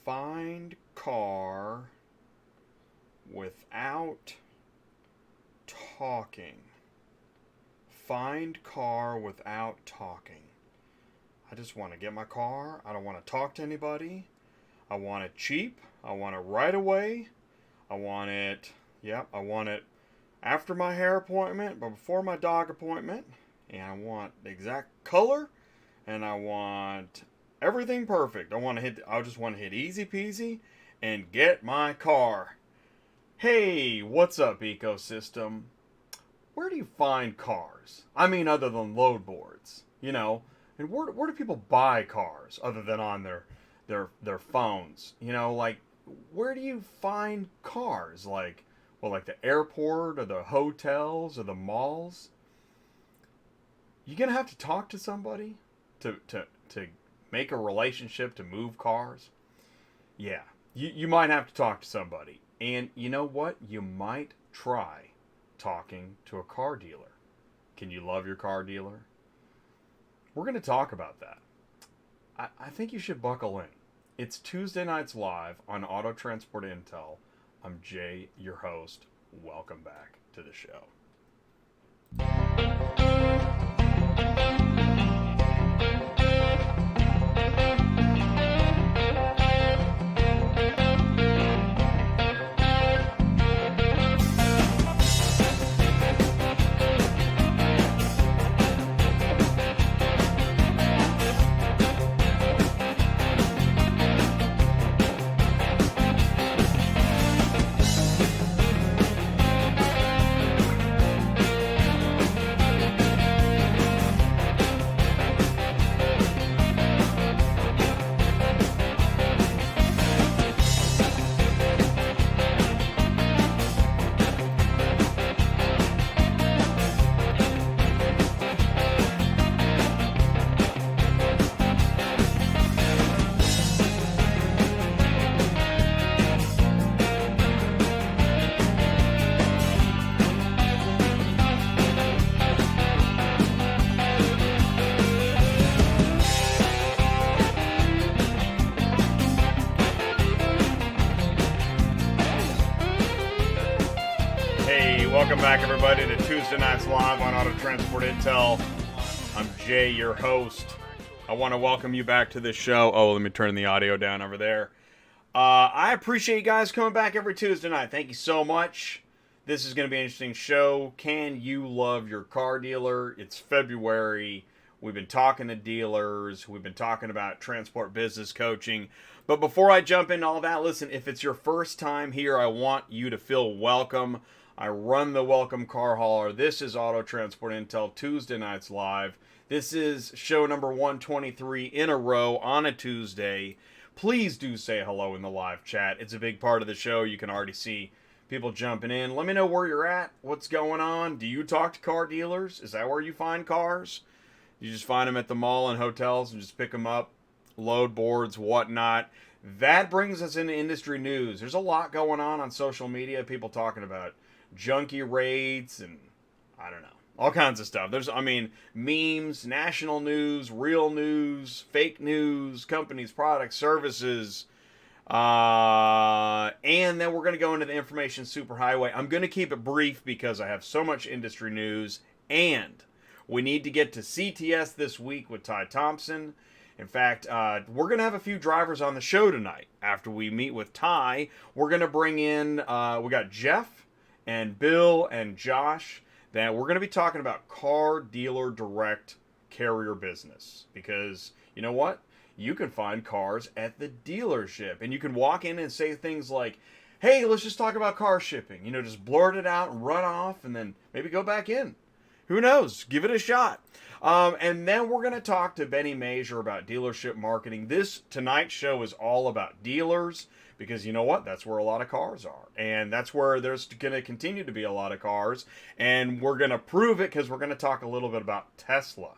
Find car without talking. Find car without talking. I just want to get my car. I don't want to talk to anybody. I want it cheap. I want it right away. I want it, I want it after my hair appointment, but before my dog appointment. And I want the exact color. And I want everything perfect. I just want to hit easy peasy and get my car. Hey, what's up, ecosystem? Where do you find cars? I mean, other than load boards, And where do people buy cars other than on their phones? Like, where do you find cars? Like the airport or the hotels or the malls? You're gonna have to talk to somebody to make a relationship to move cars. Yeah, you might have to talk to somebody. And you know what? You might try talking to a car dealer. Can you love your car dealer? We're going to talk about that. I think you should buckle in. It's Tuesday Nights Live on Auto Transport Intel. I'm Jay, your host. Welcome back to the show. Welcome back, everybody, to Tuesday Nights Live on Auto Transport Intel. I'm Jay, your host. I want to welcome you back to this show. Oh, let me turn the audio down over there. I appreciate you guys coming back every Tuesday night. Thank you so much. This is going to be an interesting show. Can you love your car dealer? It's February. We've been talking to dealers. We've been talking about transport business coaching. But before I jump into all that, listen, if it's your first time here, I want you to feel welcome. I run the Welcome Car Hauler. This is Auto Transport Intel Tuesday Nights Live. This is show number 123 in a row on a Tuesday. Please do say hello in the live chat. It's a big part of the show. You can already see people jumping in. Let me know where you're at. What's going on? Do you talk to car dealers? Is that where you find cars? You just find them at the mall and hotels and just pick them up, load boards, whatnot. That brings us into industry news. There's a lot going on social media. People talking about junkie raids and I don't know, all kinds of stuff. There's, memes, national news, real news, fake news, companies, products, services, and then we're going to go into the information superhighway. I'm going to keep it brief because I have so much industry news, and we need to get to CTS this week with Thompson. In fact, we're going to have a few drivers on the show tonight. After we meet with Ty, we're going to bring in, we got Jeff and Bill and Josh, that we're going to be talking about car dealer direct carrier business. Because, you know what? You can find cars at the dealership. And you can walk in and say things like, hey, let's just talk about car shipping. Just blurt it out and run off and then maybe go back in. Who knows? Give it a shot. And then we're going to talk to Benny Major about dealership marketing. Tonight's show is all about dealers. Because you know what? That's where a lot of cars are. And that's where there's going to continue to be a lot of cars. And we're going to prove it because we're going to talk a little bit about Tesla.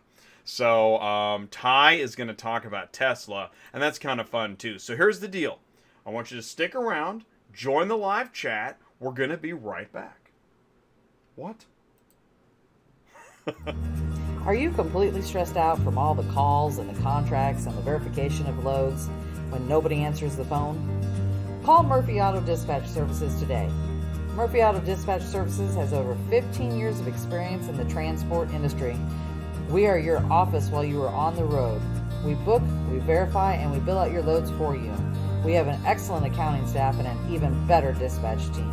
So Ty is going to talk about Tesla. And that's kind of fun too. So here's the deal. I want you to stick around. Join the live chat. We're going to be right back. What? Are you completely stressed out from all the calls and the contracts and the verification of loads? when nobody answers the phone? Call Murphy Auto Dispatch Services today. Murphy Auto Dispatch Services has over 15 years of experience in the transport industry. We are your office while you are on the road. We book, we verify, and we bill out your loads for you. We have an excellent accounting staff and an even better dispatch team.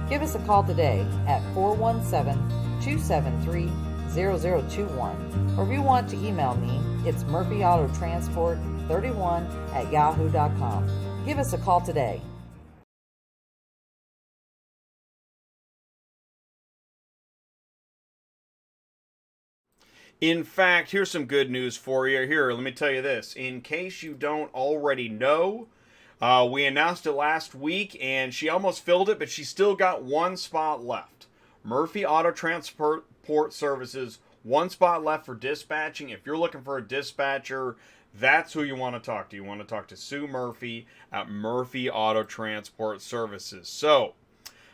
Give us a call today at 417-273-0021. Or if you want to email me, it's murphyautotransport31@yahoo.com. Give us a call today. In fact, here's some good news for you. Here, let me tell you this. In case you don't already know, we announced it last week, and she almost filled it, but she still got one spot left. Murphy Auto Transport Services, one spot left for dispatching. If you're looking for a dispatcher, that's who you want to talk to. You want to talk to Sue Murphy at Murphy Auto Transport Services. So,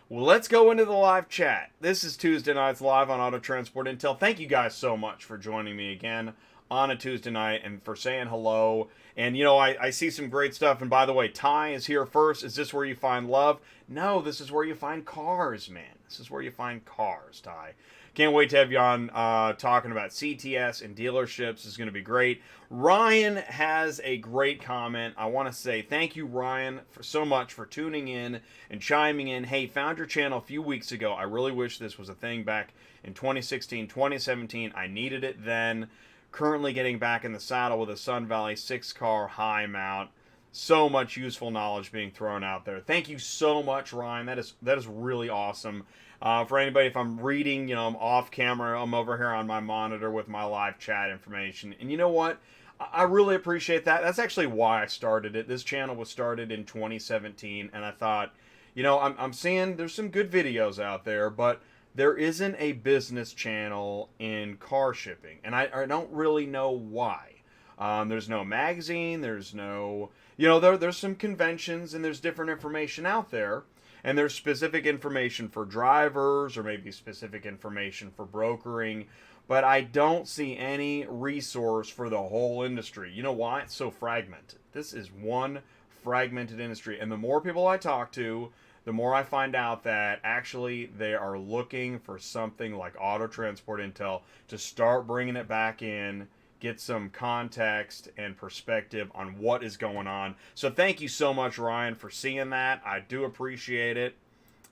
well, let's go into the live chat. This is Tuesday Nights Live on Auto Transport Intel. Thank you guys so much for joining me again on a Tuesday night and for saying hello. And, you know, I see some great stuff. And by the way, Ty is here first. Is this where you find love? No, this is where you find cars, man. This is where you find cars, Ty. Can't wait to have you on talking about CTS and dealerships. It's going to be great. Ryan has a great comment. I want to say thank you, Ryan, for so much for tuning in and chiming in. Hey, found your channel a few weeks ago. I really wish this was a thing back in 2016, 2017. I needed it then. Currently getting back in the saddle with a Sun Valley 6-car high mount. So much useful knowledge being thrown out there. Thank you so much, Ryan. That is really awesome. For anybody, if I'm reading, you know, I'm off camera, I'm over here on my monitor with my live chat information. And you know what? I really appreciate that. That's actually why I started it. This channel was started in 2017, and I thought, you know, I'm seeing there's some good videos out there, but there isn't a business channel in car shipping, and I don't really know why. There's no magazine, there's no, you know, there's some conventions and there's different information out there. And there's specific information for drivers or maybe specific information for brokering. But I don't see any resource for the whole industry. You know why? It's so fragmented. This is one fragmented industry. And the more people I talk to, the more I find out that actually they are looking for something like Auto Transport Intel to start bringing it back in, get some context and perspective on what is going on. So thank you so much, Ryan, for seeing that. I do appreciate it.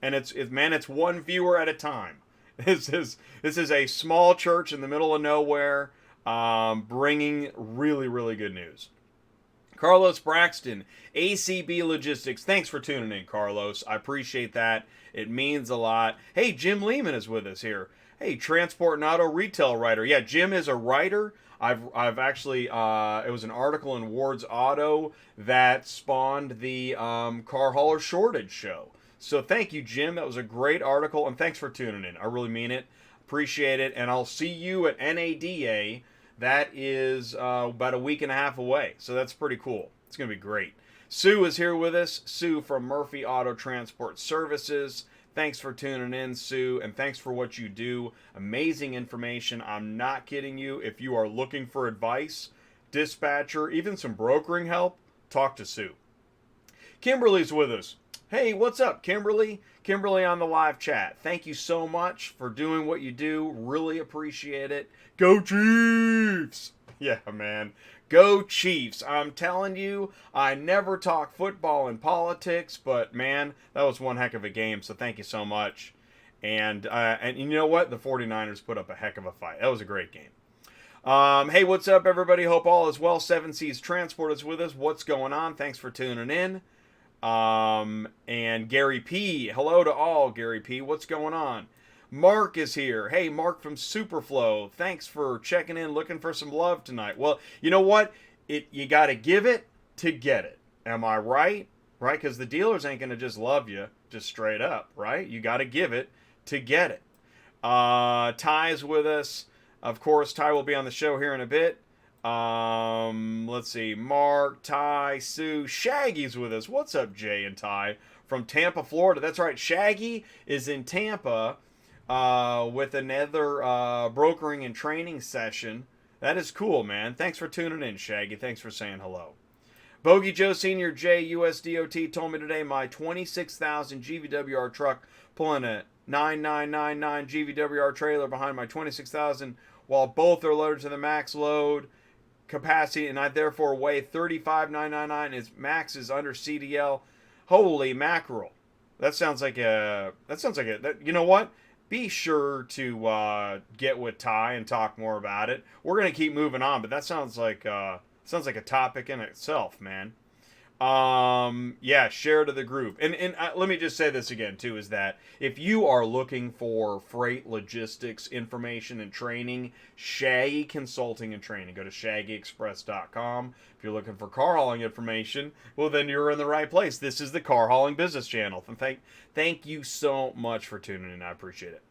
And it's one viewer at a time. This is a small church in the middle of nowhere, bringing really, really good news. Carlos Braxton, ACB Logistics. Thanks for tuning in, Carlos. I appreciate that. It means a lot. Hey, Jim Lehman is with us here. Hey, Transport and Auto Retail Writer. Yeah, Jim is a writer. I've actually, it was an article in Ward's Auto that spawned the car hauler shortage show. So thank you, Jim. That was a great article, and thanks for tuning in. I really mean it. Appreciate it. And I'll see you at NADA. That is about a week and a half away. So that's pretty cool. It's going to be great. Sue is here with us. Sue from Murphy Auto Transport Services. Thanks for tuning in, Sue, and thanks for what you do. Amazing information. I'm not kidding you. If you are looking for advice, dispatcher, even some brokering help, talk to Sue. Kimberly's with us. Hey, what's up, Kimberly? Kimberly on the live chat. Thank you so much for doing what you do. Really appreciate it. Go Chiefs! Yeah, man. Go Chiefs. I'm telling you, I never talk football and politics, but man, that was one heck of a game, so thank you so much. And you know what? The 49ers put up a heck of a fight. That was a great game. Hey, what's up, everybody? Hope all is well. 7C's Transport is with us. What's going on? Thanks for tuning in. And Gary P. Hello to all, Gary P. What's going on? Mark is here. Hey, Mark from SUPERFLO. Thanks for checking in, looking for some love tonight. Well, you know what? You got to give it to get it. Am I right? Right? Because the dealers ain't going to just love you just straight up, right? You got to give it to get it. Ty's with us. Of course, Ty will be on the show here in a bit. Let's see. Mark, Ty, Sue, Shaggy's with us. What's up, Jay and Ty from Tampa, Florida? That's right. Shaggy is in Tampa with another brokering and training session. That is cool, man. Thanks for tuning in, Shaggy. Thanks for saying hello. Bogey Joe Senior J USDOT told me today my 26,000 GVWR truck pulling a 9999 GVWR trailer behind my 26,000 while both are loaded to the max load capacity, and I therefore weigh 35,999. Its max is under CDL. Holy mackerel! That sounds like a. You know what? Be sure to get with Ty and talk more about it. We're gonna keep moving on, but that sounds like a topic in itself, man. Yeah, share to the group. And let me just say this again too, is that if you are looking for freight logistics information and training, Shaggy Consulting and Training, go to shaggyexpress.com. If you're looking for car hauling information, well then you're in the right place. This is the Car Hauling Business Channel. And thank you so much for tuning in. I appreciate it.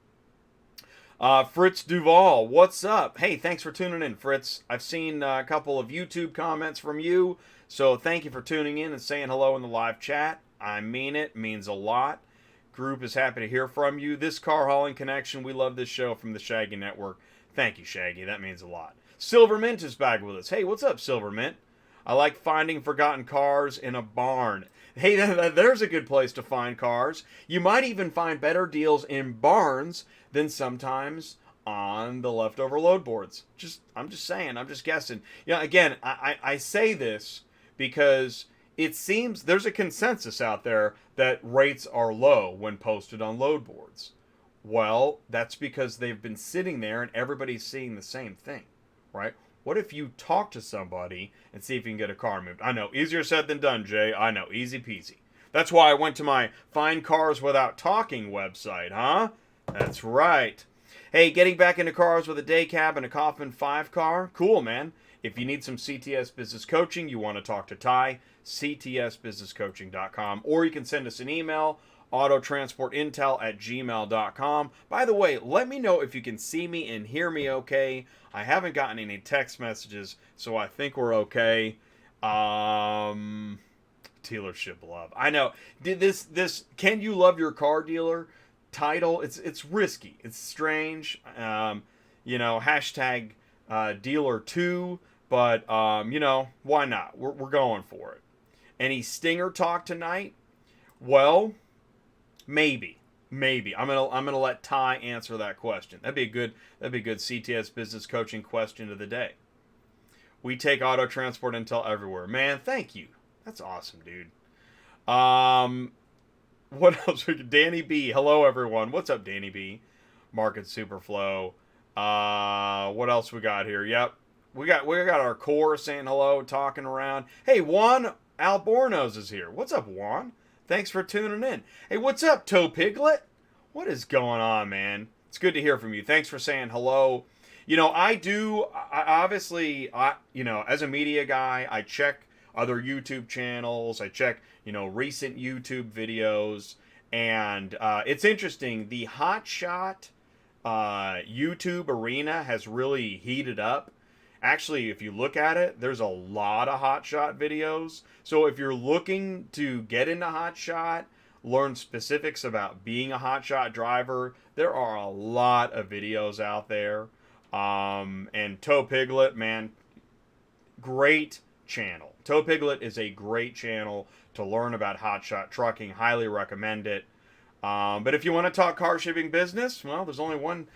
Fritz Duval, what's up? Hey, thanks for tuning in, Fritz. I've seen a couple of YouTube comments from you, so thank you for tuning in and saying hello in the live chat. I mean it, means a lot. Group is happy to hear from you. This Car Hauling Connection, we love this show from the Shaggy Network. Thank you, Shaggy. That means a lot. Silver Mint is back with us. Hey, what's up, Silver Mint? I like finding forgotten cars in a barn. Hey, there's a good place to find cars. You might even find better deals in barns than sometimes on the leftover load boards. I'm just saying. I'm just guessing. You know, again, I say this because it seems there's a consensus out there that rates are low when posted on load boards. Well, that's because they've been sitting there and everybody's seeing the same thing, right? What if you talk to somebody and see if you can get a car moved? I know, easier said than done, Jay. I know, easy peasy. That's why I went to my Find Cars Without Talking website, huh? That's right. Hey, getting back into cars with a day cab and a Kaufman 5 car? Cool, man. If you need some CTS Business Coaching, you want to talk to Ty, ctsbusinesscoaching.com, or you can send us an email, autotransportintel@gmail.com. By the way, let me know if you can see me and hear me okay. I haven't gotten any text messages, so I think we're okay. Dealership love. I know. Did this can you love your car dealer title? It's risky. It's strange. Hashtag dealer2, but why not? We're going for it. Any stinger talk tonight? Well, maybe. I'm gonna let Ty answer that question. That'd be a good CTS Business Coaching question of the day. We take auto transport intel everywhere. Man, thank you. That's awesome, dude. What else? Danny B. Hello, everyone. What's up, Danny B? Market Superflow. What else we got here? Yep. We got our core saying hello, talking around. Hey, Juan Albornoz is here. What's up, Juan? Thanks for tuning in. Hey, what's up, Toe Piglet? What is going on, man? It's good to hear from you. Thanks for saying hello. You know, I obviously, as a media guy, I check other YouTube channels. I check, recent YouTube videos. And it's interesting. The hotshot YouTube arena has really heated up. Actually, if you look at it, there's a lot of hotshot videos. So if you're looking to get into hotshot, learn specifics about being a hotshot driver, there are a lot of videos out there. And Toe Piglet, man, great channel. Toe Piglet is a great channel to learn about hotshot trucking. Highly recommend it. But if you want to talk car shipping business, well, there's only one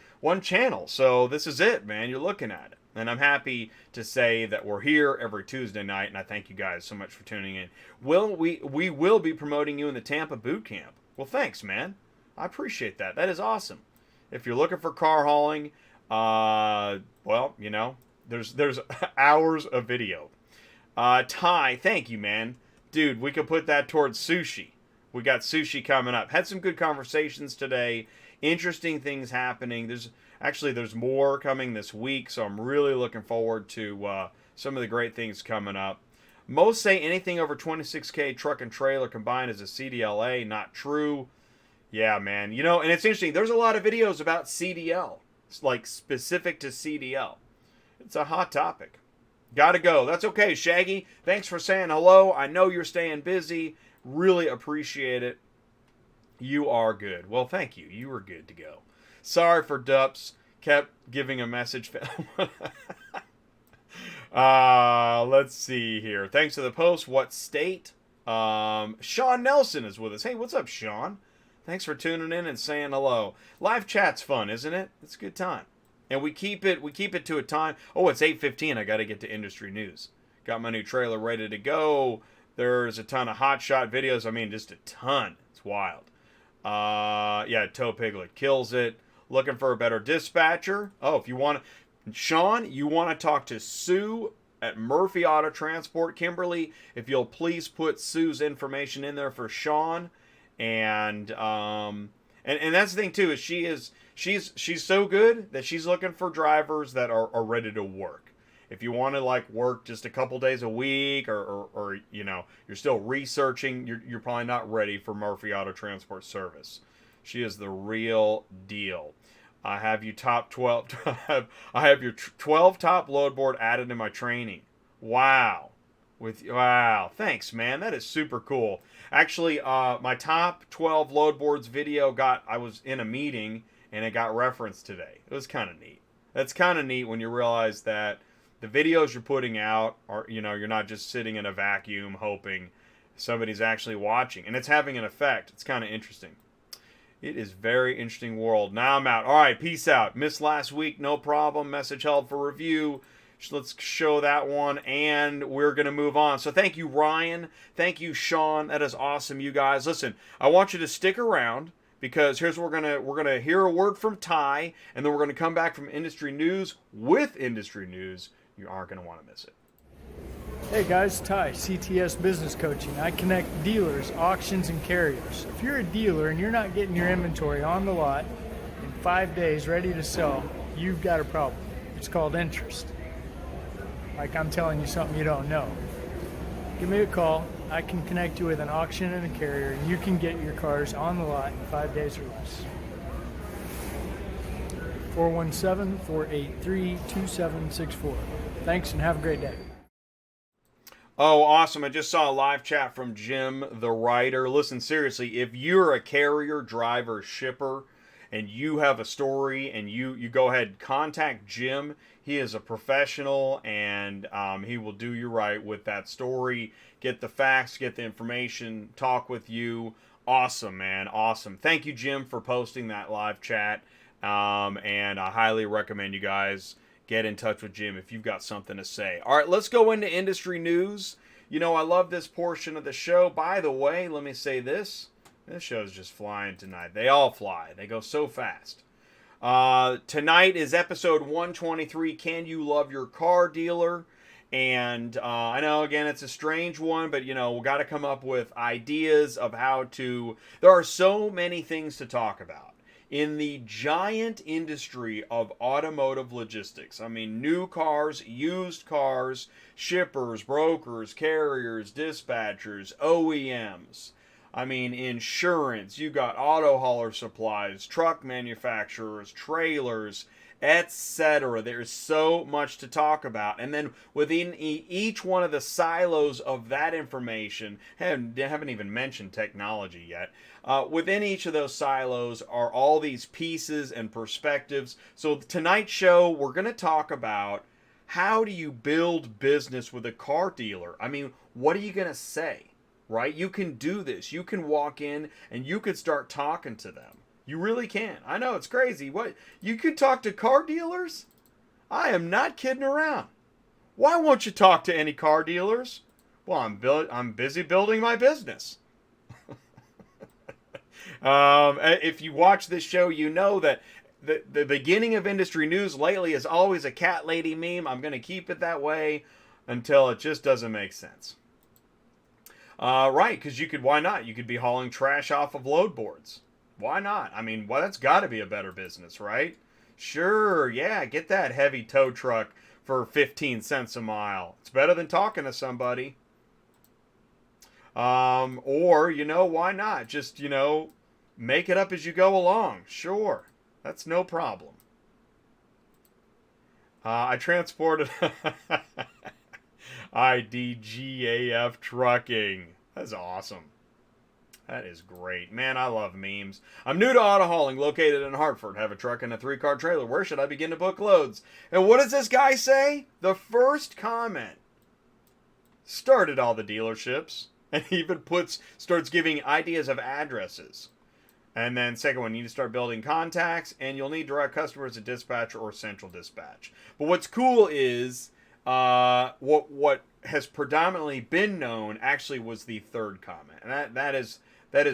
channel. So this is it, man. You're looking at it. And I'm happy to say that we're here every Tuesday night, and I thank you guys so much for tuning in. We will be promoting you in the Tampa boot camp. Well, thanks, man. I appreciate that. That is awesome. If you're looking for car hauling, there's hours of video. Ty, thank you, man. Dude, we could put that towards sushi. We got sushi coming up. Had some good conversations today. Interesting things happening. There's more coming this week, so I'm really looking forward to some of the great things coming up. Most say anything over 26K truck and trailer combined is a CDLA. Not true. Yeah, man. And it's interesting. There's a lot of videos about CDL. It's like specific to CDL. It's a hot topic. Gotta go. That's okay, Shaggy. Thanks for saying hello. I know you're staying busy. Really appreciate it. You are good. Well, thank you. You were good to go. Sorry for Dups. Kept giving a message. Let's see here. Thanks to the post. What state? Sean Nelson is with us. Hey, what's up, Sean? Thanks for tuning in and saying hello. Live chat's fun, isn't it? It's a good time. And we keep it to a time. Oh, it's 8:15. I got to get to industry news. Got my new trailer ready to go. There's a ton of hot shot videos. I mean, just a ton. It's wild. Yeah, Toe Piglet kills it. Looking for a better dispatcher. Oh, if you want to, Sean, you want to talk to Sue at Murphy Auto Transport. Kimberly, if you'll please put Sue's information in there for Sean. And that's the thing too, is she's so good that she's looking for drivers that are ready to work. If you want to like work just a couple days a week, or you know, you're still researching, you're probably not ready for Murphy Auto Transport service. She is the real deal. I have you top 12. I have your 12 top load board added in my training. Wow. Wow. Thanks, man. That is super cool. Actually, my top 12 load boards video I was in a meeting and it got referenced today. It was kind of neat. That's kind of neat when you realize that the videos you're putting out are, you know, you're not just sitting in a vacuum hoping somebody's actually watching, and it's having an effect. It's kind of interesting. It is very interesting world. Now I'm out. All right, peace out. Missed last week, no problem. Message held for review. Let's show that one, and we're going to move on. So thank you, Ryan. Thank you, Sean. That is awesome, you guys. Listen, I want you to stick around because here's what we're gonna hear a word from Ty, and then we're going to come back from industry news with industry news. You aren't going to want to miss it. Hey guys, Ty, CTS Business Coaching. I connect dealers, auctions, and carriers. If you're a dealer and you're not getting your inventory on the lot in 5 days ready to sell, you've got a problem. It's called interest. Like I'm telling you something you don't know. Give me a call. I can connect you with an auction and a carrier, and you can get your cars on the lot in 5 days or less. 417-483-2764. Thanks and have a great day. Oh, awesome. I just saw a live chat from Jim, the writer. Listen, seriously, if you're a carrier, driver, shipper, and you have a story and you go ahead, contact Jim. He is a professional, and he will do you right with that story. Get the facts, get the information, talk with you. Awesome, man. Awesome. Thank you, Jim, for posting that live chat. And I highly recommend you guys get in touch with Jim if you've got something to say. All right, let's go into industry news. You know, I love this portion of the show. By the way, let me say this. This show's just flying tonight. They all fly. They go so fast. Tonight is episode 123, Can You Love Your Car Dealer? And I know, again, it's a strange one, but, you know, we got to come up with ideas of how to... There are so many things to talk about in the giant industry of automotive logistics. I mean, new cars, used cars, shippers, brokers, carriers, dispatchers, OEMs. I mean, insurance, you got auto hauler supplies, truck manufacturers, trailers, etc. There's so much to talk about. And then within each one of the silos of that information, haven't even mentioned technology yet, within each of those silos are all these pieces and perspectives. So tonight's show, we're going to talk about how do you build business with a car dealer? I mean, what are you going to say? Right? You can do this. You can walk in and you could start talking to them. You really can. I know, it's crazy. What? You could talk to car dealers? I am not kidding around. Why won't you talk to any car dealers? Well, I'm busy building my business. If you watch this show, you know that the beginning of industry news lately is always a cat lady meme. I'm going to keep it that way until it just doesn't make sense. Right, because why not? You could be hauling trash off of load boards. Why not? I mean, well, that's got to be a better business, right? Sure, yeah, get that heavy tow truck for 15 cents a mile. It's better than talking to somebody. Or, you know, why not? Just, you know, make it up as you go along. Sure, that's no problem. I transported IDGAF trucking. That's awesome. That is great. Man, I love memes. I'm new to auto hauling, located in Hartford. Have a truck and a 3-car trailer. Where should I begin to book loads? And what does this guy say? The first comment started all the dealerships, and he even starts giving ideas of addresses. And then second one, you need to start building contacts, and you'll need direct customers at dispatch or central dispatch. But what's cool is what has predominantly been known actually was the third comment, and that is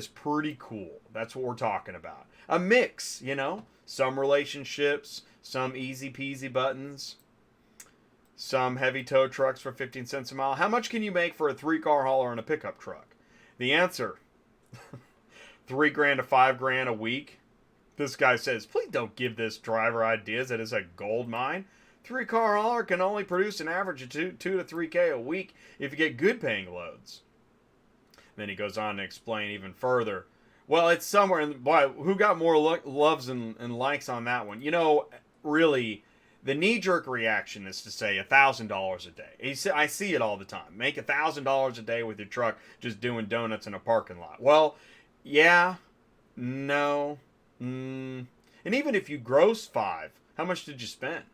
pretty cool. That's what we're talking about. A mix, some relationships, some easy peasy buttons, some heavy tow trucks for 15 cents a mile. How much can you make for a 3-car hauler and a pickup truck? The answer, $3,000 to $5,000 a week. This guy says, please don't give this driver ideas. It is a gold mine. 3-car hauler can only produce an average of $2 to $3K a week if you get good paying loads. Then he goes on to explain even further. Well, it's somewhere in. Boy, who got more loves and likes on that one? Really, the knee-jerk reaction is to say $1,000 a day. I see it all the time. Make $1,000 a day with your truck just doing donuts in a parking lot. Well, yeah, no, and even if you gross 5, how much did you spend?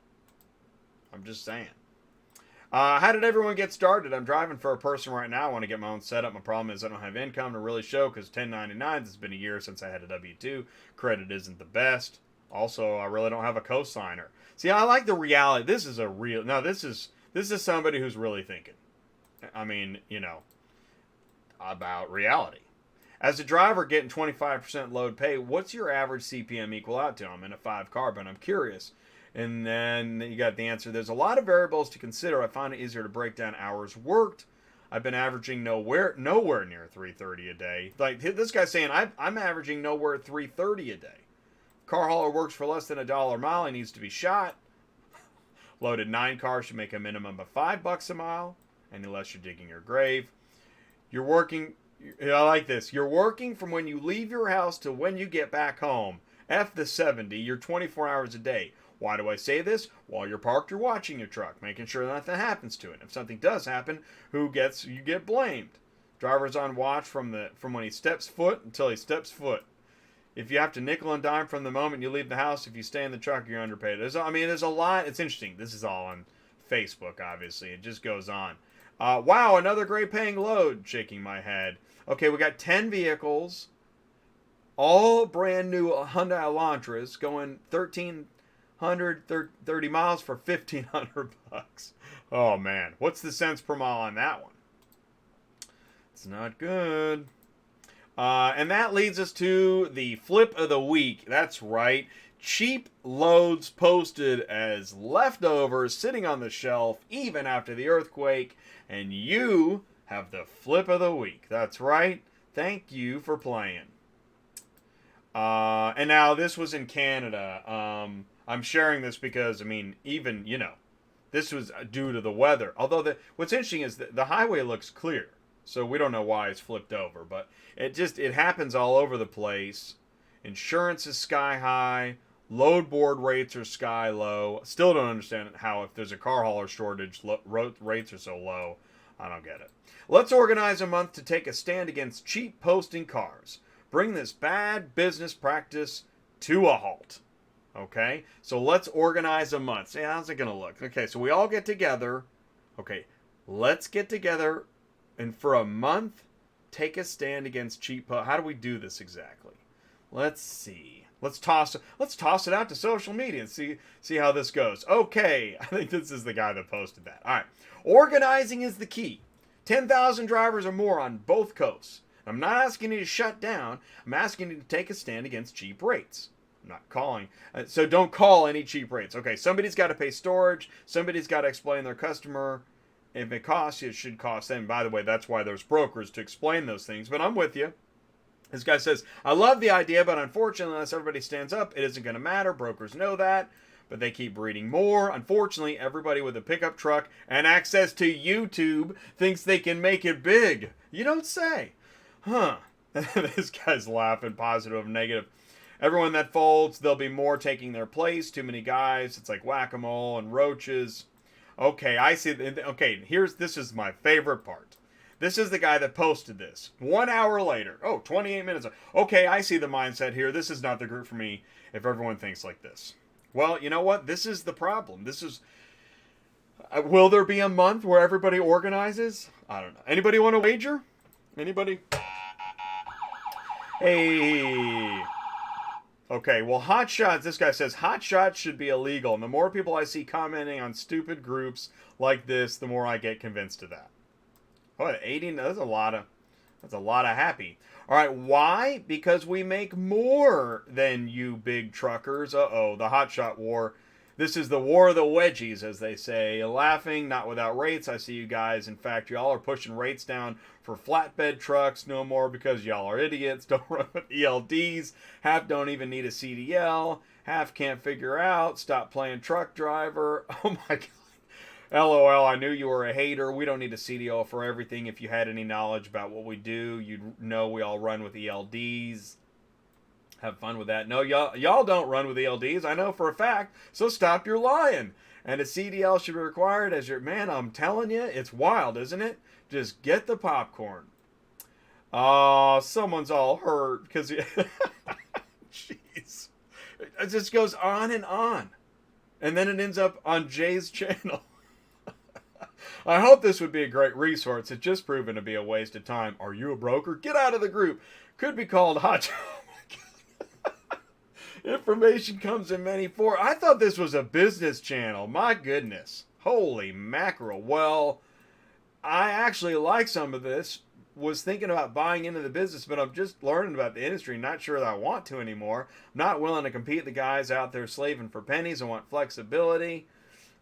I'm just saying. How did everyone get started? I'm driving for a person right now. I want to get my own setup. My problem is I don't have income to really show because 1099s. It's been a year since I had a W-2. Credit isn't the best. Also, I really don't have a cosigner. See, I like the reality. This is this is somebody who's really thinking. I mean, about reality. As a driver getting 25% load pay, what's your average CPM equal out to? I'm in a 5-car, but I'm curious. And then you got the answer. There's a lot of variables to consider. I find it easier to break down hours worked. I've been averaging nowhere near 330 a day. Like this guy's saying, I'm averaging nowhere at 330 a day. Car hauler works for less than $1 a mile. He needs to be shot. Loaded 9 cars should make a minimum of $5 a mile, unless you're digging your grave. You're working. I like this. You're working from when you leave your house to when you get back home. F the 70. You're 24 hours a day. Why do I say this? While you're parked, you're watching your truck, making sure nothing happens to it. If something does happen, you get blamed. Driver's on watch from when he steps foot until he steps foot. If you have to nickel and dime from the moment you leave the house, if you stay in the truck, you're underpaid. There's a lot. It's interesting. This is all on Facebook, obviously. It just goes on. Wow, another great paying load. Shaking my head. Okay, we got 10 vehicles, all brand new Hyundai Elantras, going 1,330 miles for $1,500. Oh man, what's the cents per mile on that one? It's not good. And that leads us to the flip of the week. That's right. Cheap loads posted as leftovers sitting on the shelf even after the earthquake. And you have the flip of the week. That's right. Thank you for playing. And now this was in Canada. I'm sharing this because, this was due to the weather. Although what's interesting is that the highway looks clear. So we don't know why it's flipped over. But it happens all over the place. Insurance is sky high. Load board rates are sky low. Still don't understand how, if there's a car hauler shortage, rates are so low. I don't get it. Let's organize a month to take a stand against cheap posting cars. Bring this bad business practice to a halt. Okay? So let's organize a month. See, how's it going to look? Okay, so we all get together. Okay, let's get together and for a month, take a stand against cheap How do we do this exactly? Let's see. Let's toss it out to social media and see how this goes. Okay, I think this is the guy that posted that. All right. Organizing is the key. 10,000 drivers or more on both coasts. I'm not asking you to shut down. I'm asking you to take a stand against cheap rates. I'm not calling. So don't call any cheap rates. Okay, somebody's got to pay storage. Somebody's got to explain their customer. If it costs you, it should cost them. By the way, that's why there's brokers to explain those things. But I'm with you. This guy says, I love the idea, but unfortunately, unless everybody stands up, it isn't going to matter. Brokers know that, but they keep breeding more. Unfortunately, everybody with a pickup truck and access to YouTube thinks they can make it big. You don't say. Huh. This guy's laughing, positive, negative. Everyone that folds, there'll be more taking their place. Too many guys. It's like whack-a-mole and roaches. Okay, I see. Okay, this is my favorite part. This is the guy that posted this. 1 hour later. Oh, 28 minutes. Okay, I see the mindset here. This is not the group for me if everyone thinks like this. Well, you know what? This is the problem. This is... will there be a month where everybody organizes? I don't know. Anybody want to wager? Anybody? Hey... Okay, well, hot shots, this guy says, hot shots should be illegal. And the more people I see commenting on stupid groups like this, the more I get convinced of that. What, 80? That's a lot of happy. All right, why? Because we make more than you big truckers. Uh-oh, the hot shot war. This is the war of the wedgies, as they say. Laughing, not without rates. I see you guys. In fact, y'all are pushing rates down for flatbed trucks no more because y'all are idiots. Don't run with ELDs. Half don't even need a CDL. Half can't figure out. Stop playing truck driver. Oh my God. LOL, I knew you were a hater. We don't need a CDL for everything. If you had any knowledge about what we do, you'd know we all run with ELDs. Have fun with that. No, y'all don't run with ELDs. I know for a fact. So stop your lying. And a CDL should be required as your... Man, I'm telling you, it's wild, isn't it? Just get the popcorn. Someone's all hurt because... Jeez. It just goes on. And then it ends up on Jay's channel. I hope this would be a great resource. It's just proven to be a waste of time. Are you a broker? Get out of the group. Could be called hot... Information comes in many forms. I thought this was a business channel. My goodness. Holy mackerel. Well, I actually like some of this. Was thinking about buying into the business, but I'm just learning about the industry. Not sure that I want to anymore. Not willing to compete with the guys out there slaving for pennies. I want flexibility.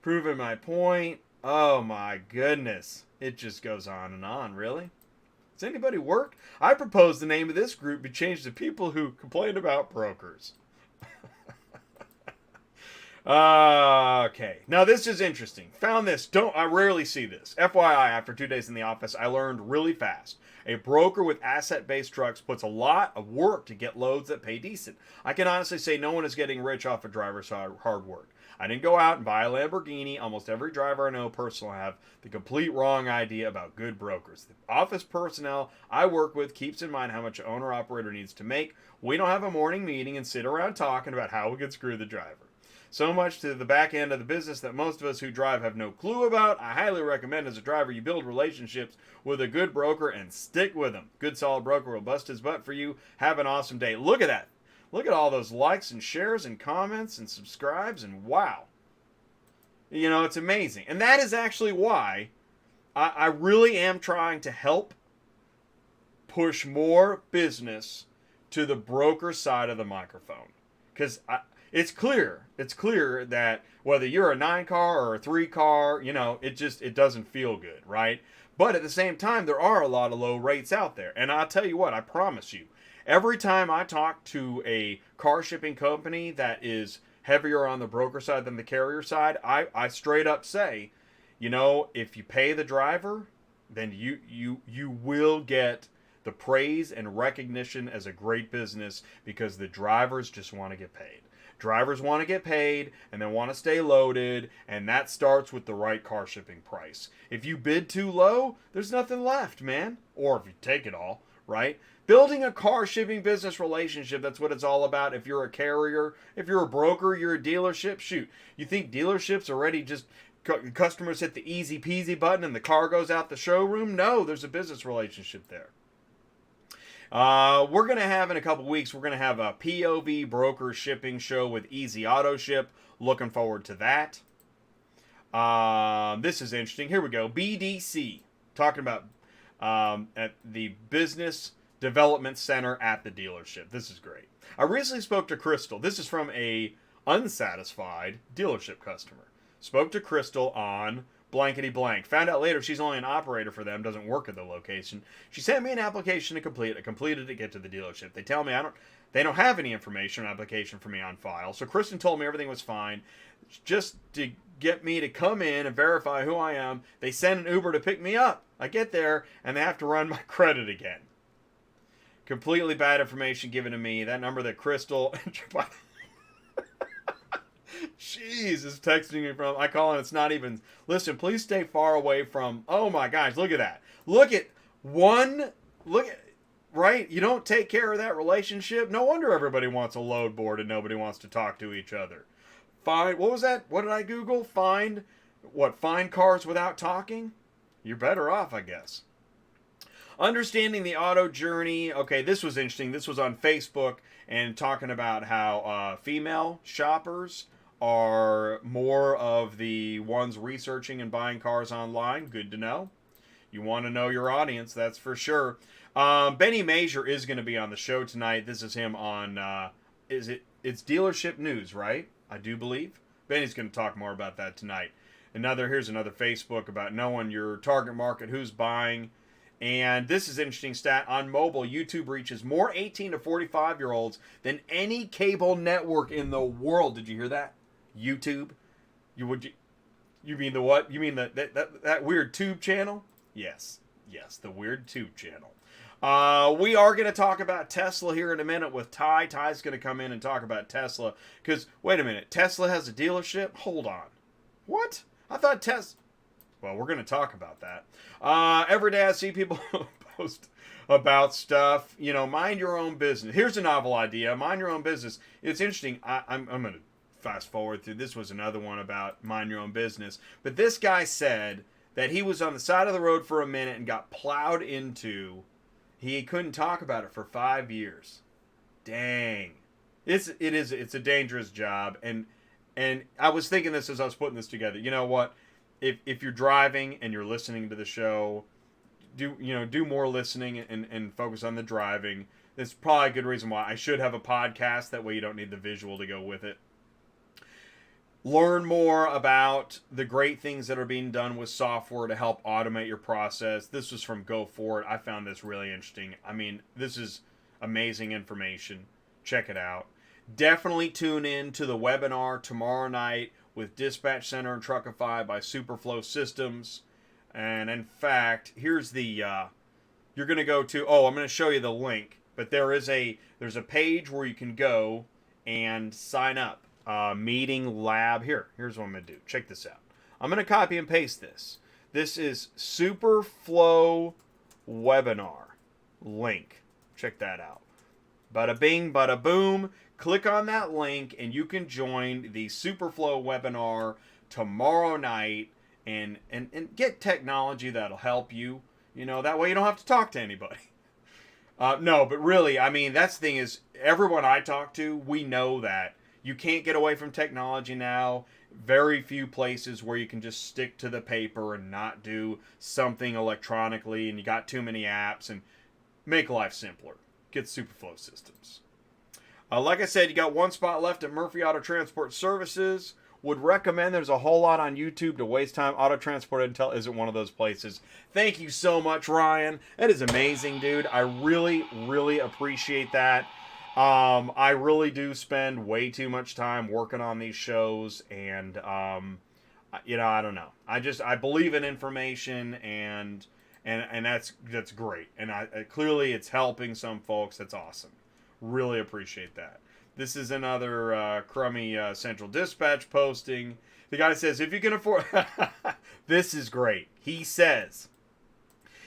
Proving my point. Oh my goodness. It just goes on, really? Does anybody work? I propose the name of this group be changed to people who complain about brokers. Okay. Now this is interesting. Found this. I rarely see this. FYI, after 2 days in the office, I learned really fast. A broker with asset-based trucks puts a lot of work to get loads that pay decent. I can honestly say no one is getting rich off a driver's hard work. I didn't go out and buy a Lamborghini. Almost every driver I know personally have the complete wrong idea about good brokers. The office personnel I work with keeps in mind how much an owner-operator needs to make. We don't have a morning meeting and sit around talking about how we could screw the driver. So much to the back end of the business that most of us who drive have no clue about. I highly recommend as a driver you build relationships with a good broker and stick with them. Good solid broker will bust his butt for you. Have an awesome day. Look at that. Look at all those likes and shares and comments and subscribes and wow. You know, it's amazing. And that is actually why I really am trying to help push more business to the broker side of the microphone. Because it's clear that whether you're a 9-car or a 3-car, you know, it doesn't feel good, right? But at the same time, there are a lot of low rates out there. And I'll tell you what, I promise you, every time I talk to a car shipping company that is heavier on the broker side than the carrier side, I straight up say, you know, if you pay the driver, then you will get the praise and recognition as a great business because the drivers just want to get paid. Drivers want to get paid and they want to stay loaded, and that starts with the right car shipping price. If you bid too low, there's nothing left, man. Or if you take it all, right? Building a car shipping business relationship, that's what it's all about. If you're a carrier, if you're a broker, you're a dealership, shoot. You think dealerships already just customers hit the easy peasy button and the car goes out the showroom? No, there's a business relationship there. We're going to have in a couple weeks, we're going to have a POV broker shipping show with Easy Auto Ship. Looking forward to that. This is interesting. Here we go. BDC. Talking about at the Business Development Center at the dealership. This is great. I recently spoke to Crystal. This is from a unsatisfied dealership customer. Spoke to Crystal on blankety blank. Found out later she's only an operator for them, doesn't work at the location. She sent me an application to complete. I completed it to get to the dealership. They tell me they don't have any information or application for me on file. So Kristen told me everything was fine. Just to get me to come in and verify who I am, they send an Uber to pick me up. I get there and they have to run my credit again. Completely bad information given to me. That number that Crystal Jeez, is texting me from. I call and it's not even. Listen, please stay far away from. Oh my gosh, look at that. Look at One, look at, right? You don't take care of that relationship. No wonder everybody wants a load board and nobody wants to talk to each other. Find, what was that? What did I Google? Find cars without talking? You're better off, I guess. Understanding the auto journey. Okay, this was interesting. This was on Facebook and talking about how female shoppers are more of the ones researching and buying cars online. Good to know. You want to know your audience, that's for sure. Benny Major is going to be on the show tonight. This is him on, it's Dealership News, right? I do believe. Benny's going to talk more about that tonight. Here's another Facebook about knowing your target market, who's buying. And this is an interesting stat. On mobile, YouTube reaches more 18 to 45-year-olds than any cable network in the world. Did you hear that? YouTube? You mean the what? You mean that weird tube channel? Yes, the weird tube channel. We are going to talk about Tesla here in a minute with Ty. Ty's going to come in and talk about Tesla. Because, wait a minute, Tesla has a dealership? Hold on. What? I thought Tesla... Well, we're going to talk about that. Every day I see people post about stuff. You know, mind your own business. Here's a novel idea. Mind your own business. It's interesting. I'm going to fast forward through. This was another one about mind your own business. But this guy said that he was on the side of the road for a minute and got plowed into. He couldn't talk about it for 5 years. Dang. It's a dangerous job. And I was thinking this as I was putting this together. You know what? If you're driving and you're listening to the show, do more listening and focus on the driving. That's probably a good reason why I should have a podcast. That way you don't need the visual to go with it. Learn more about the great things that are being done with software to help automate your process. This was from Go For It. I found this really interesting. I mean, this is amazing information. Check it out. Definitely tune in to the webinar tomorrow night with Dispatch Center and Truckify by SUPERFLO Systems. And in fact, here's the, you're going to go to, I'm going to show you the link, but there's a page where you can go and sign up. Meeting lab. Here's what I'm going to do. Check this out. I'm going to copy and paste this. This is SUPERFLO webinar link. Check that out. Bada bing, bada boom. Click on that link and you can join the SUPERFLO webinar tomorrow night and get technology that'll help you. You know, that way you don't have to talk to anybody. No, but really, I mean, that's the thing is, everyone I talk to, we know that you can't get away from technology now. Very few places where you can just stick to the paper and not do something electronically, and you got too many apps, and make life simpler. Get SUPERFLO Systems. Like I said, you got one spot left at Murphy Auto Transport Services. Would recommend. There's a whole lot on YouTube to waste time. Auto Transport Intel isn't one of those places. Thank you so much, Ryan. That is amazing, dude. I really, really appreciate that. I really do spend way too much time working on these shows, and I don't know. I believe in information, and that's great. And clearly it's helping some folks. That's awesome. Really appreciate that. This is another crummy Central Dispatch posting. The guy says, if you can afford... This is great. He says,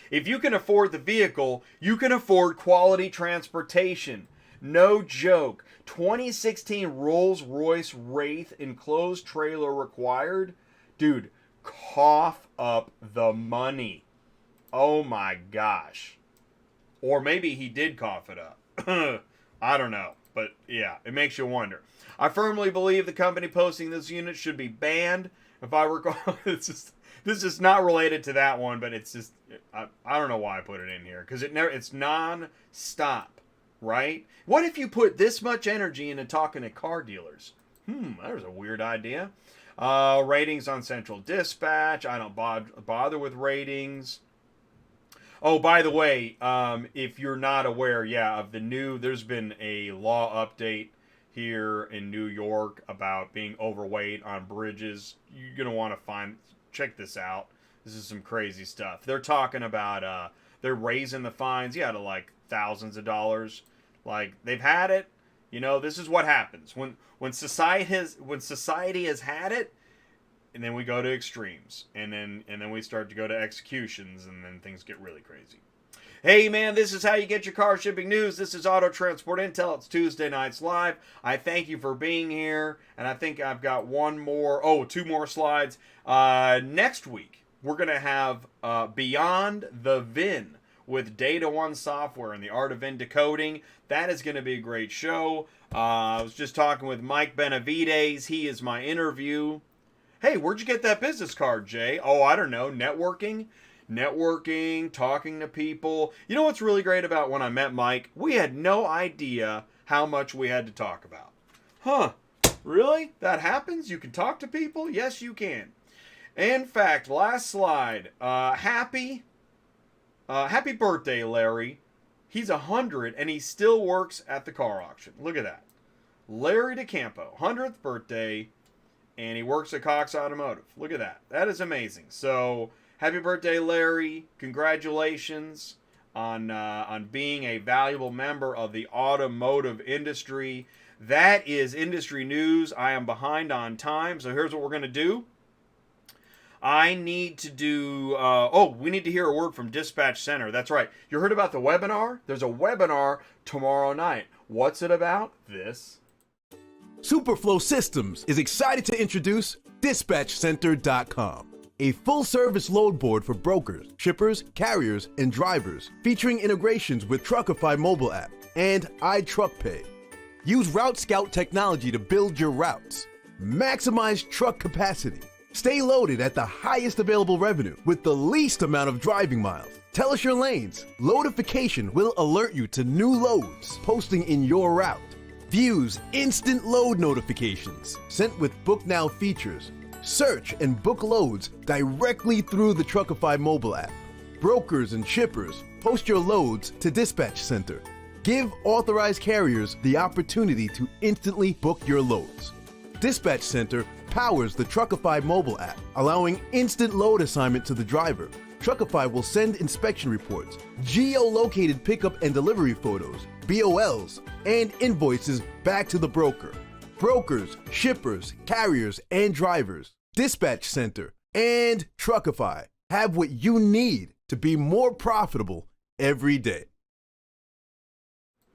if you can afford the vehicle, you can afford quality transportation. No joke. 2016 Rolls-Royce Wraith enclosed trailer required. Dude, cough up the money. Oh my gosh. Or maybe he did cough it up. I don't know. But yeah, it makes you wonder. I firmly believe the company posting this unit should be banned. If I recall, this is not related to that one, but it's just, I don't know why I put it in here. Because it's non-stop, right? What if you put this much energy into talking to car dealers? That was a weird idea. Ratings on Central Dispatch. I don't bother with ratings. Oh, by the way, if you're not aware, of the new, there's been a law update here in New York about being overweight on bridges. You're going to want to check this out. This is some crazy stuff. They're talking about, they're raising the fines, to like thousands of dollars. Like, they've had it. You know, this is what happens. When society has had it, and then we go to extremes, and then we start to go to executions, and then things get really crazy. Hey man, this is how you get your car shipping news. This is Auto Transport Intel. It's Tuesday Nights Live. I thank you for being here. And I think I've got two more slides. Next week, we're going to have Beyond the VIN with Data One Software and the Art of VIN Decoding. That is going to be a great show. I was just talking with Mike Benavides. He is my interview. Hey, where'd you get that business card, Jay? Oh, I don't know. Networking, talking to people. You know what's really great about when I met Mike? We had no idea how much we had to talk about. Huh, really? That happens? You can talk to people? Yes, you can. In fact, last slide. Happy birthday, Larry. He's 100 and he still works at the car auction. Look at that. Larry DeCampo, 100th birthday, and he works at Cox Automotive. Look at that. That is amazing. So, happy birthday, Larry. Congratulations on being a valuable member of the automotive industry. That is industry news. I am behind on time, so here's what we're going to do. I need to do, we need to hear a word from Dispatch Center. That's right. You heard about the webinar? There's a webinar tomorrow night. What's it about? This. SUPERFLO Systems is excited to introduce dispatchcenter.com, a full-service load board for brokers, shippers, carriers, and drivers, featuring integrations with Truckify mobile app and iTruckPay. Use Route Scout technology to build your routes. Maximize truck capacity. Stay loaded at the highest available revenue with the least amount of driving miles. Tell us your lanes. Loadification will alert you to new loads posting in your route. Views instant load notifications sent with Book Now features. Search and book loads directly through the Truckify mobile app. Brokers and shippers, post your loads to Dispatch Center. Give authorized carriers the opportunity to instantly book your loads. Dispatch Center powers the Truckify mobile app, allowing instant load assignment to the driver. Truckify will send inspection reports, geo-located pickup and delivery photos, BOLs, and invoices back to the broker. Brokers, shippers, carriers, and drivers, Dispatch Center, and Truckify have what you need to be more profitable every day.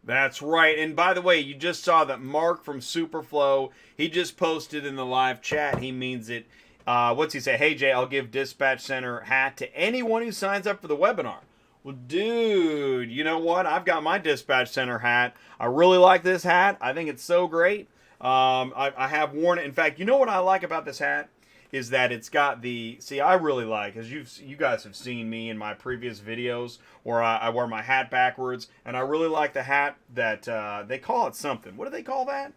That's right. And by the way, you just saw that Mark from SUPERFLO, he just posted in the live chat. He means it. What's he say? Hey, Jay, I'll give Dispatch Center hat to anyone who signs up for the webinar. Well, dude, you know what? I've got my Dispatch Center hat. I really like this hat. I think it's so great. I have worn it. In fact, you know what I like about this hat? Is that it's got the, I really like, as you guys have seen me in my previous videos where I wear my hat backwards, and I really like the hat that, they call it something. What do they call that?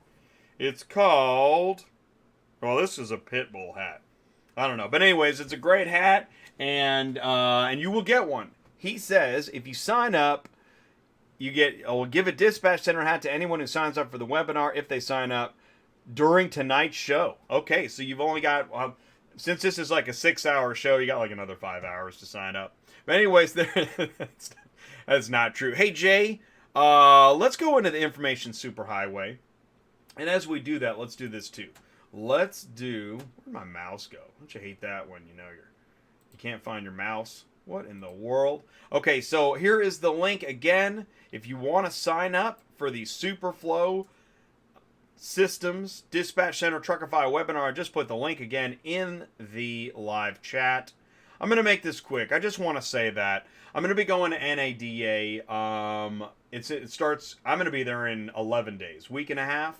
It's called, well, this is a pit bull hat. I don't know. But anyways, it's a great hat, and you will get one. He says if you sign up, we'll give a Dispatch Center hat to anyone who signs up for the webinar if they sign up during tonight's show. Okay, so you've only got, since this is like a 6-hour show, you got like another 5 hours to sign up. But anyways, that's not true. Hey, Jay, let's go into the information superhighway. And as we do that, let's do this too. Let's do, where'd my mouse go? Don't you hate that when you can't find your mouse? What in the world? Okay, so here is the link again. If you want to sign up for the SUPERFLO Systems Dispatch Center Truckify webinar, I just put the link again in the live chat. I'm going to make this quick. I just want to say that I'm going to be going to NADA. It starts, I'm going to be there in 11 days, week and a half.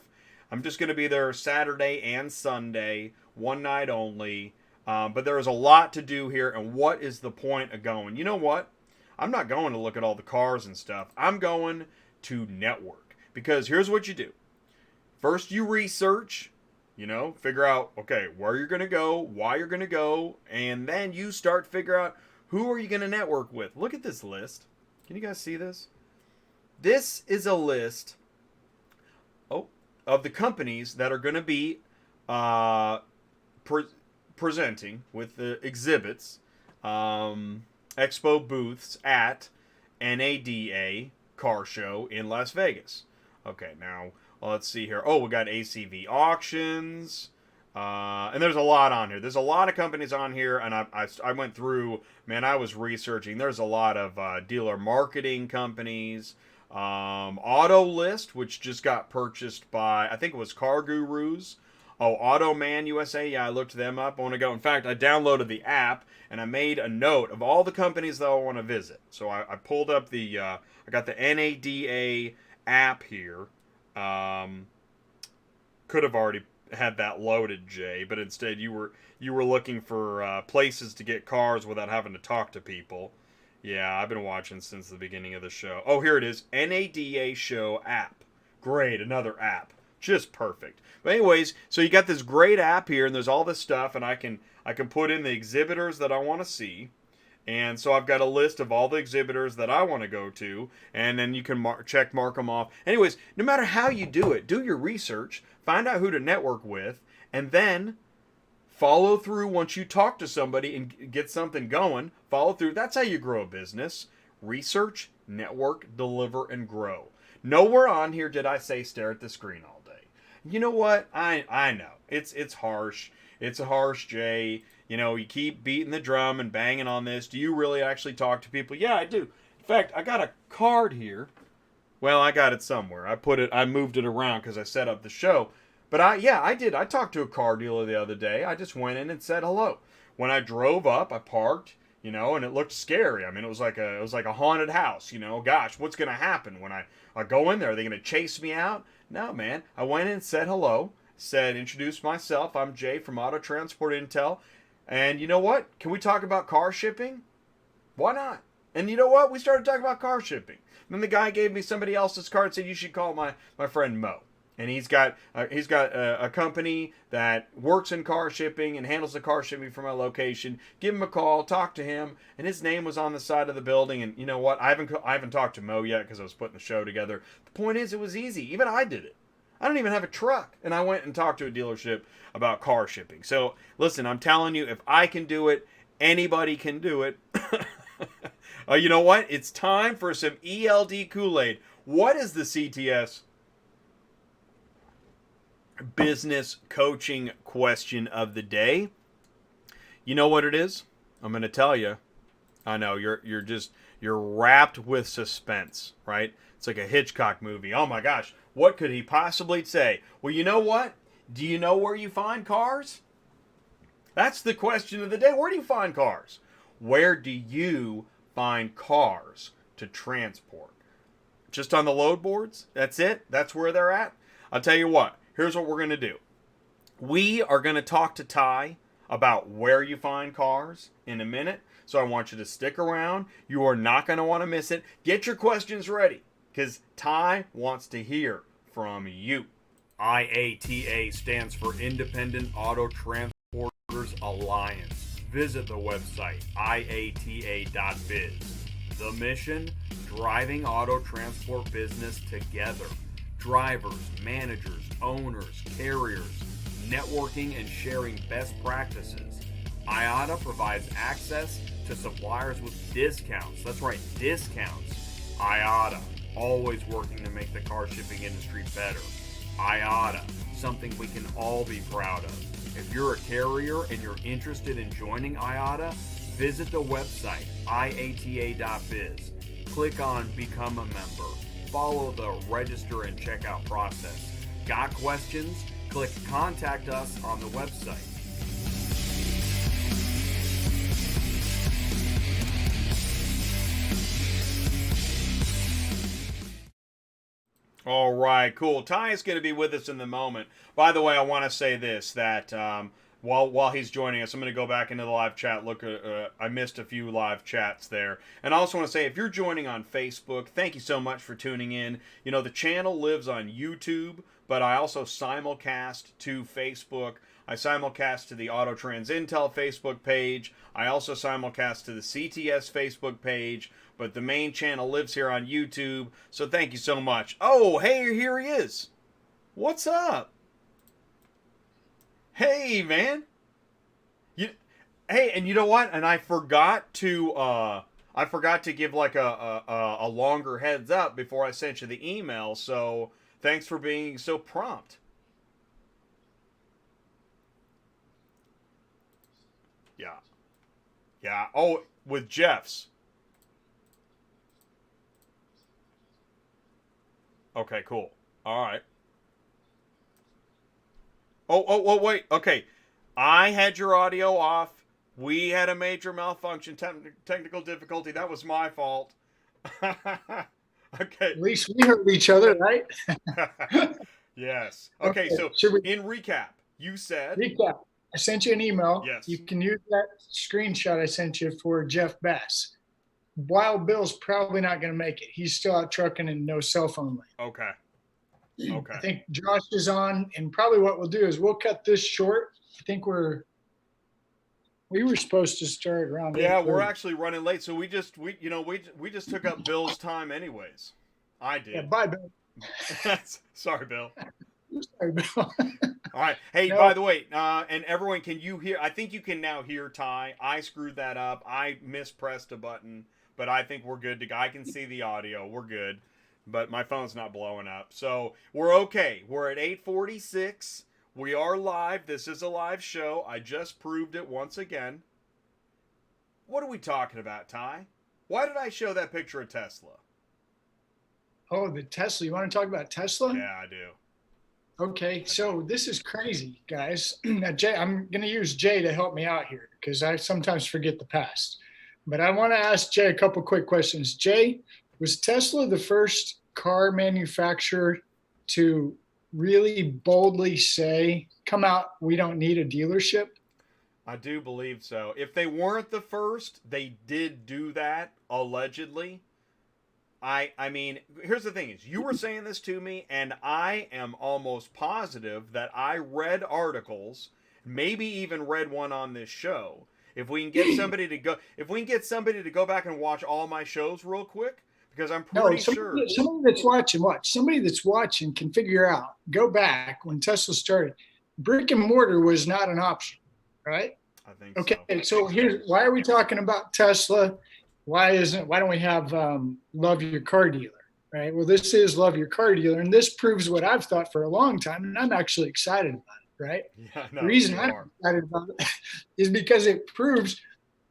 I'm just going to be there Saturday and Sunday, one night only. But there is a lot to do here, and what is the point of going? You know what? I'm not going to look at all the cars and stuff. I'm going to network. Because here's what you do. First, you research, figure out, okay, where you're going to go, why you're going to go, and then you start to figure out who are you going to network with. Look at this list. Can you guys see this? This is a list of the companies that are going to be presenting with the exhibits, expo booths at NADA car show in Las Vegas. Okay, now let's see here. Oh, we got ACV auctions. And there's a lot on here. There's a lot of companies on here, and I went through, man, I was researching. There's a lot of dealer marketing companies. Auto List, which just got purchased by, I think it was Car Gurus. Oh, Auto Man USA. Yeah, I looked them up. I want to go. In fact, I downloaded the app, and I made a note of all the companies that I want to visit. So I pulled up I got the NADA app here. Could have already had that loaded, Jay, but instead you were looking for places to get cars without having to talk to people. Yeah, I've been watching since the beginning of the show. Oh, here it is. NADA Show app. Great, another app. Just perfect. But anyways, so you got this great app here, and there's all this stuff, and I can put in the exhibitors that I want to see. And so I've got a list of all the exhibitors that I want to go to, and then you can mark them off. Anyways, no matter how you do it, do your research, find out who to network with, and then follow through once you talk to somebody and get something going. Follow through. That's how you grow a business. Research, network, deliver, and grow. Nowhere on here did I say stare at the screen all day. You know what? I know. It's harsh. It's harsh, Jay. You know, you keep beating the drum and banging on this. Do you really actually talk to people? Yeah, I do. In fact, I got a card here. Well, I got it somewhere. I moved it around because I set up the show. But I did. I talked to a car dealer the other day. I just went in and said hello. When I drove up, I parked, you know, and it looked scary. I mean, it was like a haunted house, you know. Gosh, what's going to happen when I go in there? Are they going to chase me out? No, man. I went in and said hello. Introduced myself. I'm Jay from Auto Transport Intel. And you know what? Can we talk about car shipping? Why not? And you know what? We started talking about car shipping. Then the guy gave me somebody else's card and said, you should call my friend Mo. And he's got a company that works in car shipping and handles the car shipping from my location. Give him a call, talk to him, and his name was on the side of the building. And you know what? I haven't talked to Mo yet because I was putting the show together. The point is, it was easy. Even I did it. I don't even have a truck, and I went and talked to a dealership about car shipping. So listen, I'm telling you, if I can do it, anybody can do it. You know what? It's time for some ELD Kool-Aid. What is the CTS Business Coaching question of the day? You know what it is? I'm going to tell you. I know you're wrapped with suspense, right? It's like a Hitchcock movie. Oh my gosh, what could he possibly say? Well, you know what? Do you know where you find cars? That's the question of the day. Where do you find cars? Where do you find cars to transport? Just on the load boards? That's it? That's where they're at? I'll tell you what. Here's what we're going to do. We are going to talk to Ty about where you find cars in a minute. So I want you to stick around. You are not going to want to miss it. Get your questions ready because Ty wants to hear from you. IATA stands for Independent Auto Transporters Alliance. Visit the website iata.biz. The mission, driving auto transport business together. Drivers, managers, owners, carriers, networking and sharing best practices. IATA provides access to suppliers with discounts. That's right, discounts. IATA, always working to make the car shipping industry better. IATA, something we can all be proud of. If you're a carrier and you're interested in joining IATA, visit the website iata.biz. Click on Become a Member. Follow the register and checkout process. Got questions? Click Contact Us on the website. All right, cool. Ty is going to be with us in the moment. By the way, I want to say this, that while he's joining us, I'm going to go back into the live chat. Look, I missed a few live chats there. And I also want to say, if you're joining on Facebook, thank you so much for tuning in. You know, the channel lives on YouTube, but I also simulcast to Facebook. I simulcast to the Auto Trans Intel Facebook page. I also simulcast to the CTS Facebook page. But the main channel lives here on YouTube, so thank you so much. Oh, hey, here he is. What's up? Hey, man. Hey, and you know what? And I forgot to give like a longer heads up before I sent you the email. So thanks for being so prompt. Yeah. Yeah. Oh, with Jeff's. Okay, cool. All right. Oh, wait. Okay. I had your audio off. We had a major malfunction, technical difficulty. That was my fault. Okay. At least we heard each other, right? Yes. Okay, so Should we in recap, you said recap? I sent you an email. Yes. You can use that screenshot I sent you for Jeff Bass. Wild Bill's probably not going to make it. He's still out trucking and no cell phone lane. Okay. Okay. I think Josh is on, and probably what we'll do is we'll cut this short. I think we were supposed to start around. Yeah, we're actually running late, so we just took up Bill's time anyways. I did. Yeah, bye, Bill. Sorry, Bill. Sorry, Bill. All right. Hey, No. by the way, and everyone, can you hear? I think you can now hear Ty. I screwed that up. I mispressed a button, but I think we're good to go. I can see the audio. We're good, but my phone's not blowing up, so we're okay. We're at 8:46. We are live. This is a live show. I just proved it once again. What are we talking about, Ty? Why did I show that picture of Tesla? Oh, the Tesla. You want to talk about Tesla? Yeah, I do. Okay, so this is crazy, guys. Now, Jay, I'm going to use Jay to help me out here because I sometimes forget the past. But I want to ask Jay a couple quick questions. Jay, was Tesla the first car manufacturer to really boldly say, come out, we don't need a dealership? I do believe so. If they weren't the first, they did do that, allegedly. I mean, here's the thing is, you were saying this to me, and I am almost positive that I read articles, maybe even read one on this show. If we can get somebody to go back and watch all my shows real quick, because I'm pretty sure. Somebody that's watching can figure out, go back when Tesla started. Brick and mortar was not an option, right? I think okay, so here's why are we talking about Tesla? Why don't we have Love Your Car Dealer, right? Well, this is Love Your Car Dealer, and this proves what I've thought for a long time, and I'm actually excited about it, right? Yeah, no, the reason I'm excited about it is because it proves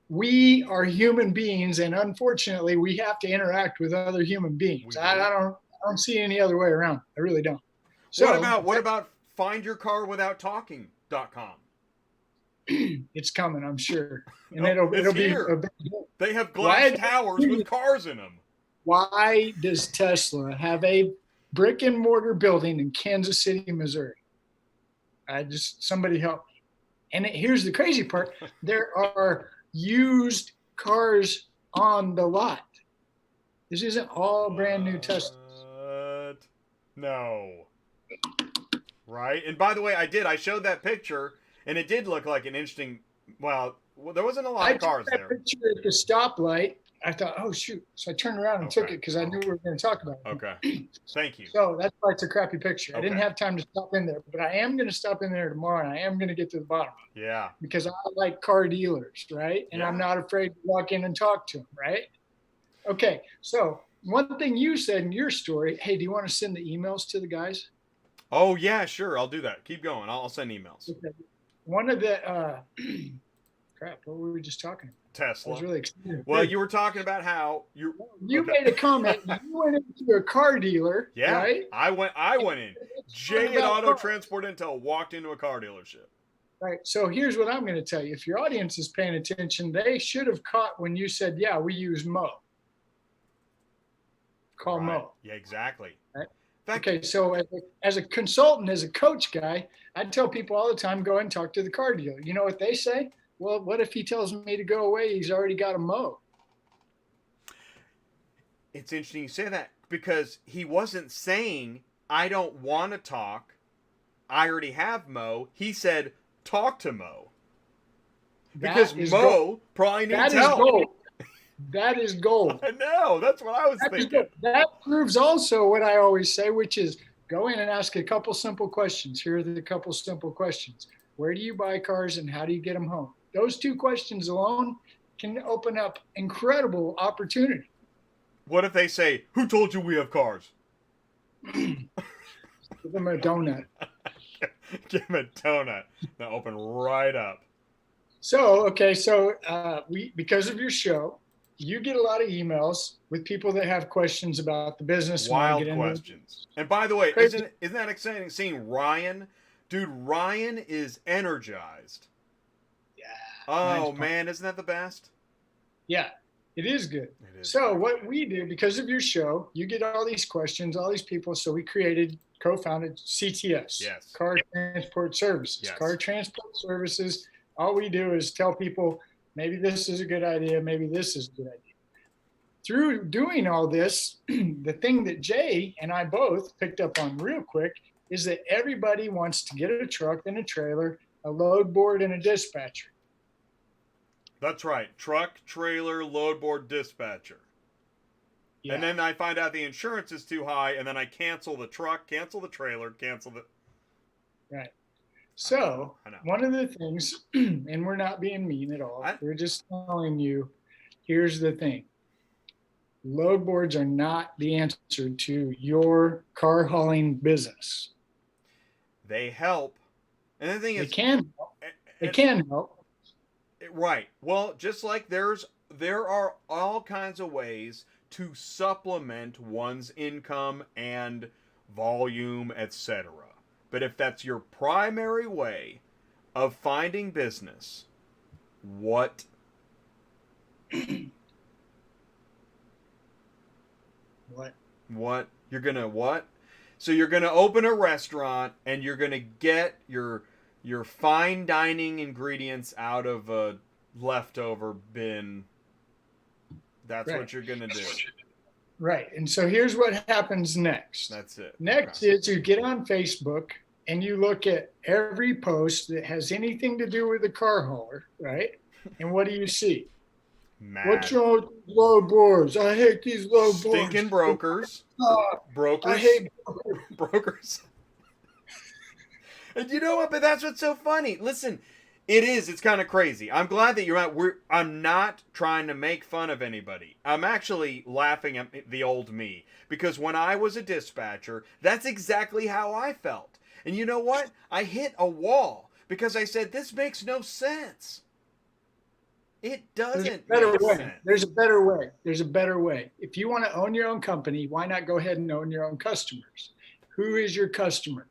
we are human beings, and unfortunately, we have to interact with other human beings. I don't see any other way around. I really don't. So what about findyourcarwithouttalking.com? It's coming, I'm sure, and No, it'll be here. a big hit. They have glass towers with cars in them. Why does Tesla have a brick and mortar building in Kansas City, Missouri? Somebody help me. And here's the crazy part. There are used cars on the lot. This isn't all brand new Teslas. No. Right? And by the way, I showed that picture, and it did look like an interesting, well, there wasn't a lot of cars there. I there. took that picture at the stoplight. I thought, oh, shoot. So I turned around and took it because I knew we were going to talk about it. Okay. Thank you. So that's why it's a crappy picture. I Okay. didn't have time to stop in there, but I am going to stop in there tomorrow, and I am going to get to the bottom of it. Yeah. Because I like car dealers, right? And I'm not afraid to walk in and talk to them, right? Okay, so one thing you said in your story, hey, do you want to send the emails to the guys? Oh, yeah, sure. I'll do that. Keep going. I'll send emails. Okay. One of the, crap, what were we just talking about? I Tesla. was really excited. Well, you were talking about how You made a comment. You went into a car dealer, Yeah, right? I went in. Jay at Auto Transport Intel walked into a car dealership. Right. So here's what I'm going to tell you. If your audience is paying attention, they should have caught when you said, yeah, we use Mo. Call Right. Mo. Yeah, exactly. Right. Fact, Okay, so as a consultant, as a coach guy, I tell people all the time, go and talk to the car dealer. You know what they say? Well, what if he tells me to go away? He's already got a Mo. It's interesting you say that because he wasn't saying, I don't want to talk. I already have Mo. He said, talk to Mo. Because Mo probably needs help. Gold. That is gold. I know. That's what I was thinking. That proves also what I always say, which is go in and ask a couple simple questions. Here are the couple simple questions. Where do you buy cars and how do you get them home? Those two questions alone can open up incredible opportunity. What if they say, who told you we have cars? Give them a donut. Give him a donut. They'll open right up. we because of your show, you get a lot of emails with people that have questions about the business. Wild questions. And by the way, isn't that exciting seeing Ryan? Dude, Ryan is energized. Yeah. Oh, man, isn't that the best? Yeah, it is good. It is so good. what we do, because of your show, you get all these questions, all these people. So we co-founded CTS, Yes. Car Transport Services. Yes. Car Transport Services. All we do is tell people, maybe this is a good idea, maybe this is a good idea. Through doing all this, the thing that Jay and I both picked up on real quick is that everybody wants to get a truck and a trailer, a load board, and a dispatcher. That's right. Truck, trailer, load board, dispatcher. Yeah. And then I find out the insurance is too high, and then I cancel the truck, cancel the trailer, cancel the... Right. So, I know. One of the things, and we're not being mean at all, we're just telling you, here's the thing. Load boards are not the answer to your car hauling business. They help. And the thing is... They can help. Right. Well, just like there are all kinds of ways to supplement one's income and volume, etc. But if that's your primary way of finding business, what you're going to what? So you're going to open a restaurant and you're going to get your fine dining ingredients out of a leftover bin. That's right. What you're going to do. Right. And so here's what happens next. That's it. Next is you get on Facebook and you look at every post that has anything to do with the car hauler, right? And what do you see? Mad. What's wrong with these load boards? I hate these load boards. Stinking brokers. Brokers. I hate brokers. And you know what? But that's what's so funny. Listen, it's kind of crazy. I'm glad that you're out. I'm not trying to make fun of anybody. I'm actually laughing at the old me. Because when I was a dispatcher, that's exactly how I felt. And you know what? I hit a wall because I said, this makes no sense. It doesn't make sense. There's a better way. There's a better way. If you want to own your own company, why not go ahead and own your own customers? Who is your customer?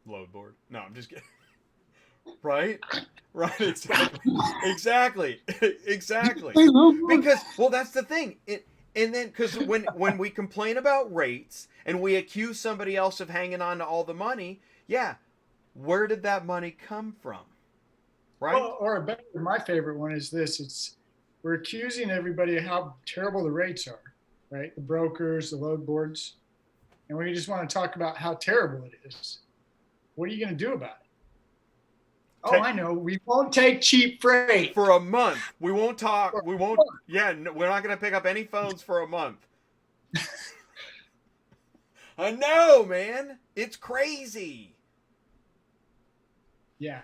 Load board. No, I'm just kidding. Right? Exactly. Exactly. Because, well, that's the thing. And then, because when we complain about rates and we accuse somebody else of hanging on to all the money, yeah, where did that money come from? Right? Well, my favorite one is this. We're accusing everybody of how terrible the rates are, right? The brokers, the load boards. And we just want to talk about how terrible it is. What are you going to do about it? I know. We won't take cheap freight. For a month. We won't talk. We won't. Yeah, no, we're not going to pick up any phones for a month. I know, man. It's crazy. Yeah.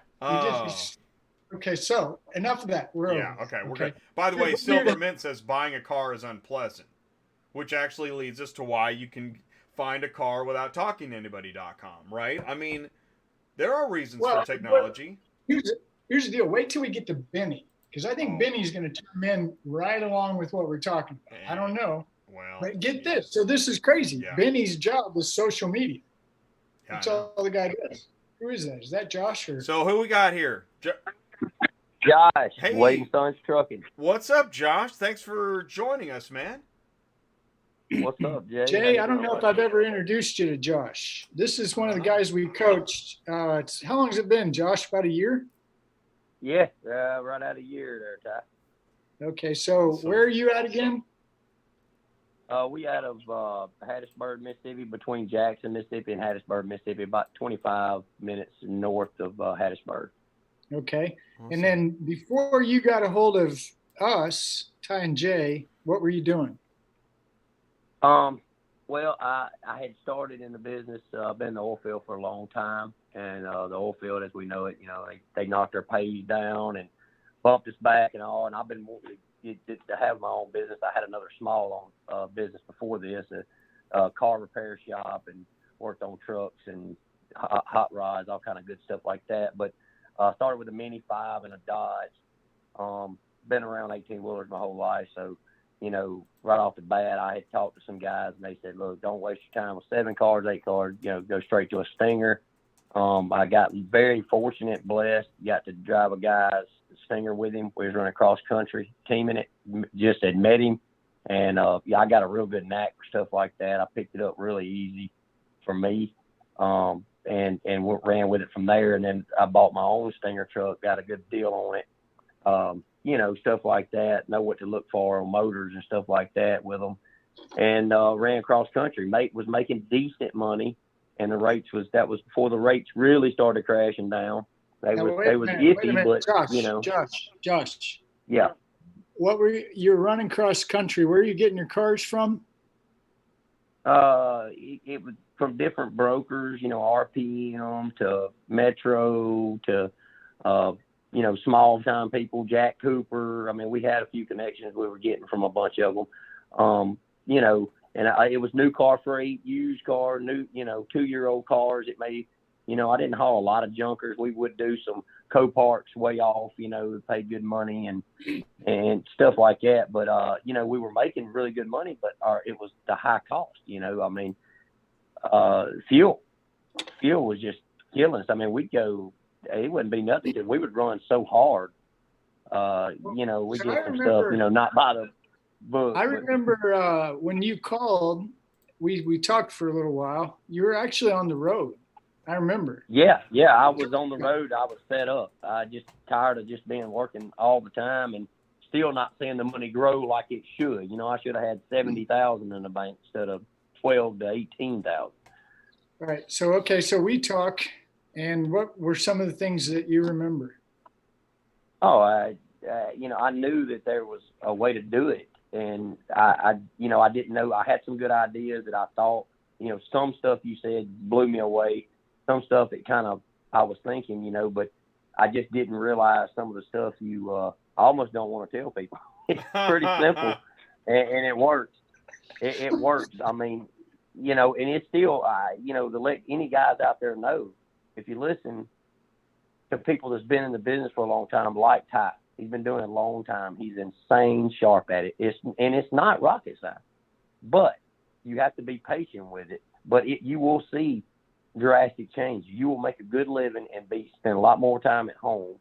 Okay, so enough of that. We're over. Okay, we're good. By the way, Silver Mint says buying a car is unpleasant, which actually leads us to why you can find a car without talking to anybody.com, right? I mean, there are reasons for technology. Here's the deal. Wait till we get to Benny, because I think Benny's going to come in right along with what we're talking about. I don't know. Well, but get this. So this is crazy. Yeah. Benny's job is social media. Yeah, that's all the guy does. Who is that? Is that Josh? So who we got here? Josh, hey. Waiting Sons Trucking. What's up, Josh? Thanks for joining us, man. What's up, Jay? Jay, I don't know if I've ever introduced you to Josh. This is one of the guys we coached. How long has it been, Josh? About a year? Yeah, right out a year there, Ty. Okay, so where are you at again? We out of Hattiesburg, Mississippi, between Jackson, Mississippi, and Hattiesburg, Mississippi, about 25 minutes north of Hattiesburg. Okay. Awesome. And then before you got a hold of us, Ty and Jay, what were you doing? Well, I had started in the business. I've been in the oil field for a long time, and the oil field, as we know it, they knocked our pays down and bumped us back and all. And I've been wanting to have my own business. I had another small business before this, a car repair shop, and worked on trucks and hot rods, all kind of good stuff like that. But Started with a Mini 5 and a Dodge. Been around 18-wheelers my whole life, so, you know, right off the bat, I had talked to some guys, and they said, look, don't waste your time with 7 cars, 8 cars, you know, go straight to a Stinger. I got very fortunate, blessed, got to drive a guy's Stinger with him. We was running cross country, teaming it, just had met him. And, yeah, I got a real good knack for stuff like that. I picked it up really easy for me, and ran with it from there. And then I bought my own Stinger truck, got a good deal on it. You know, stuff like that, know what to look for on motors and stuff like that with them. And ran cross country. Mate was making decent money, and that was before the rates really started crashing down. They was iffy, but Josh, you know. Josh. Yeah. What were you're running cross country? Where are you getting your cars from? It was from different brokers, you know, RPM to Metro to, you know, small time people, Jack Cooper. I mean, we had a few connections we were getting from a bunch of them. You know, and it was new car freight, used car, new, you know, 2-year-old cars. It may, you know, I didn't haul a lot of junkers. We would do some co-parks way off, you know, paid good money and stuff like that. But, you know, we were making really good money, but it was the high cost, you know. I mean, fuel was just killing us. I mean, we'd go, it wouldn't be nothing. We would run so hard. You know, we get some stuff, you know, not by the book. I remember when you called, we talked for a little while. You were actually on the road. I remember. Yeah, I was on the road. I was fed up. I just tired of just being working all the time and still not seeing the money grow like it should. You know, I should have had 70,000 in the bank instead of 12 to 18,000. Right. So we talk, and what were some of the things that you remember? Oh, you know, I knew that there was a way to do it, and I you know, I didn't know. I had some good ideas that I thought, you know, some stuff you said blew me away. Some stuff that kind of I was thinking, you know, but I just didn't realize some of the stuff you I almost don't want to tell people. It's pretty simple, and it works. It works. I mean, you know, and it's still, you know, to let any guys out there know, if you listen to people that's been in the business for a long time, like Ty, he's been doing it a long time. He's insane sharp at it. It's not rocket science, but you have to be patient with it. But you will see drastic change. You will make a good living and spend a lot more time at home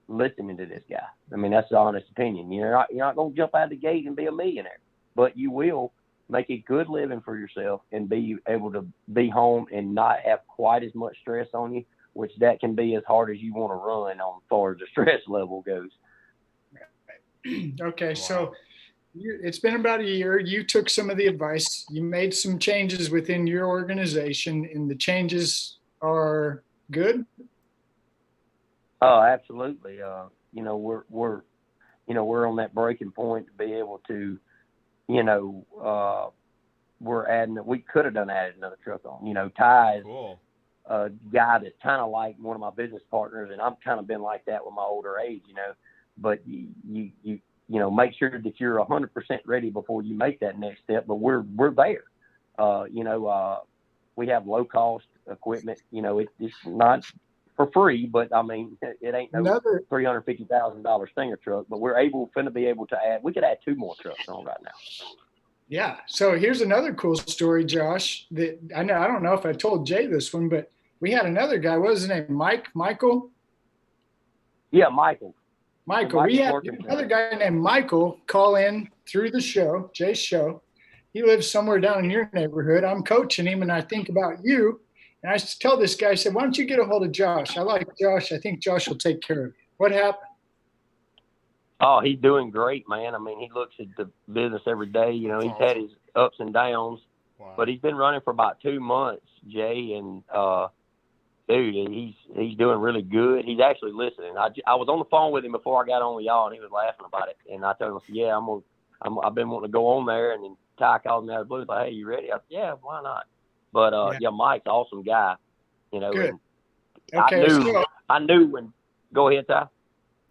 listening to this guy. I mean, that's the honest opinion. You're not going to jump out of the gate and be a millionaire, but you will make a good living for yourself and be able to be home and not have quite as much stress on you, which that can be as hard as you want to run on as far as the stress level goes. Okay. Wow. So it's been about a year. You took some of the advice. You made some changes within your organization, and the changes are good. Oh, absolutely. You know, we're on that breaking point to be able to, you know, we could have added another truck on. You know, Ty is a guy that's kind of like one of my business partners, and I've kind of been like that with my older age, you know. But you know, make sure that you're 100% ready before you make that next step. But we're there. You know, we have low cost equipment. You know, it's not for free, but I mean, it ain't no $350,000 Stinger truck. But we're finna be able to add. We could add 2 more trucks on right now. Yeah. So here's another cool story, Josh. That I don't know if I told Jay this one, but we had another guy. What was his name? Michael. Yeah, Michael. We had another guy named Michael call in through the show, Jay's show. He lives somewhere down in your neighborhood. I'm coaching him, and I think about you. And I tell this guy, I said, why don't you get a hold of Josh? I like Josh. I think Josh will take care of you. What happened? Oh, he's doing great, man. I mean, he looks at the business every day. You know, he's had his ups and downs, but he's been running for about 2 months, Jay, and dude, he's doing really good. He's actually listening. I was on the phone with him before I got on with y'all, and he was laughing about it. And I told him, yeah, I've been wanting to go on there. And then Ty called me out of the blue, like, hey, you ready? I said, yeah, why not? But yeah, Mike's an awesome guy. You know, good. Okay, I knew when. Go ahead, Ty.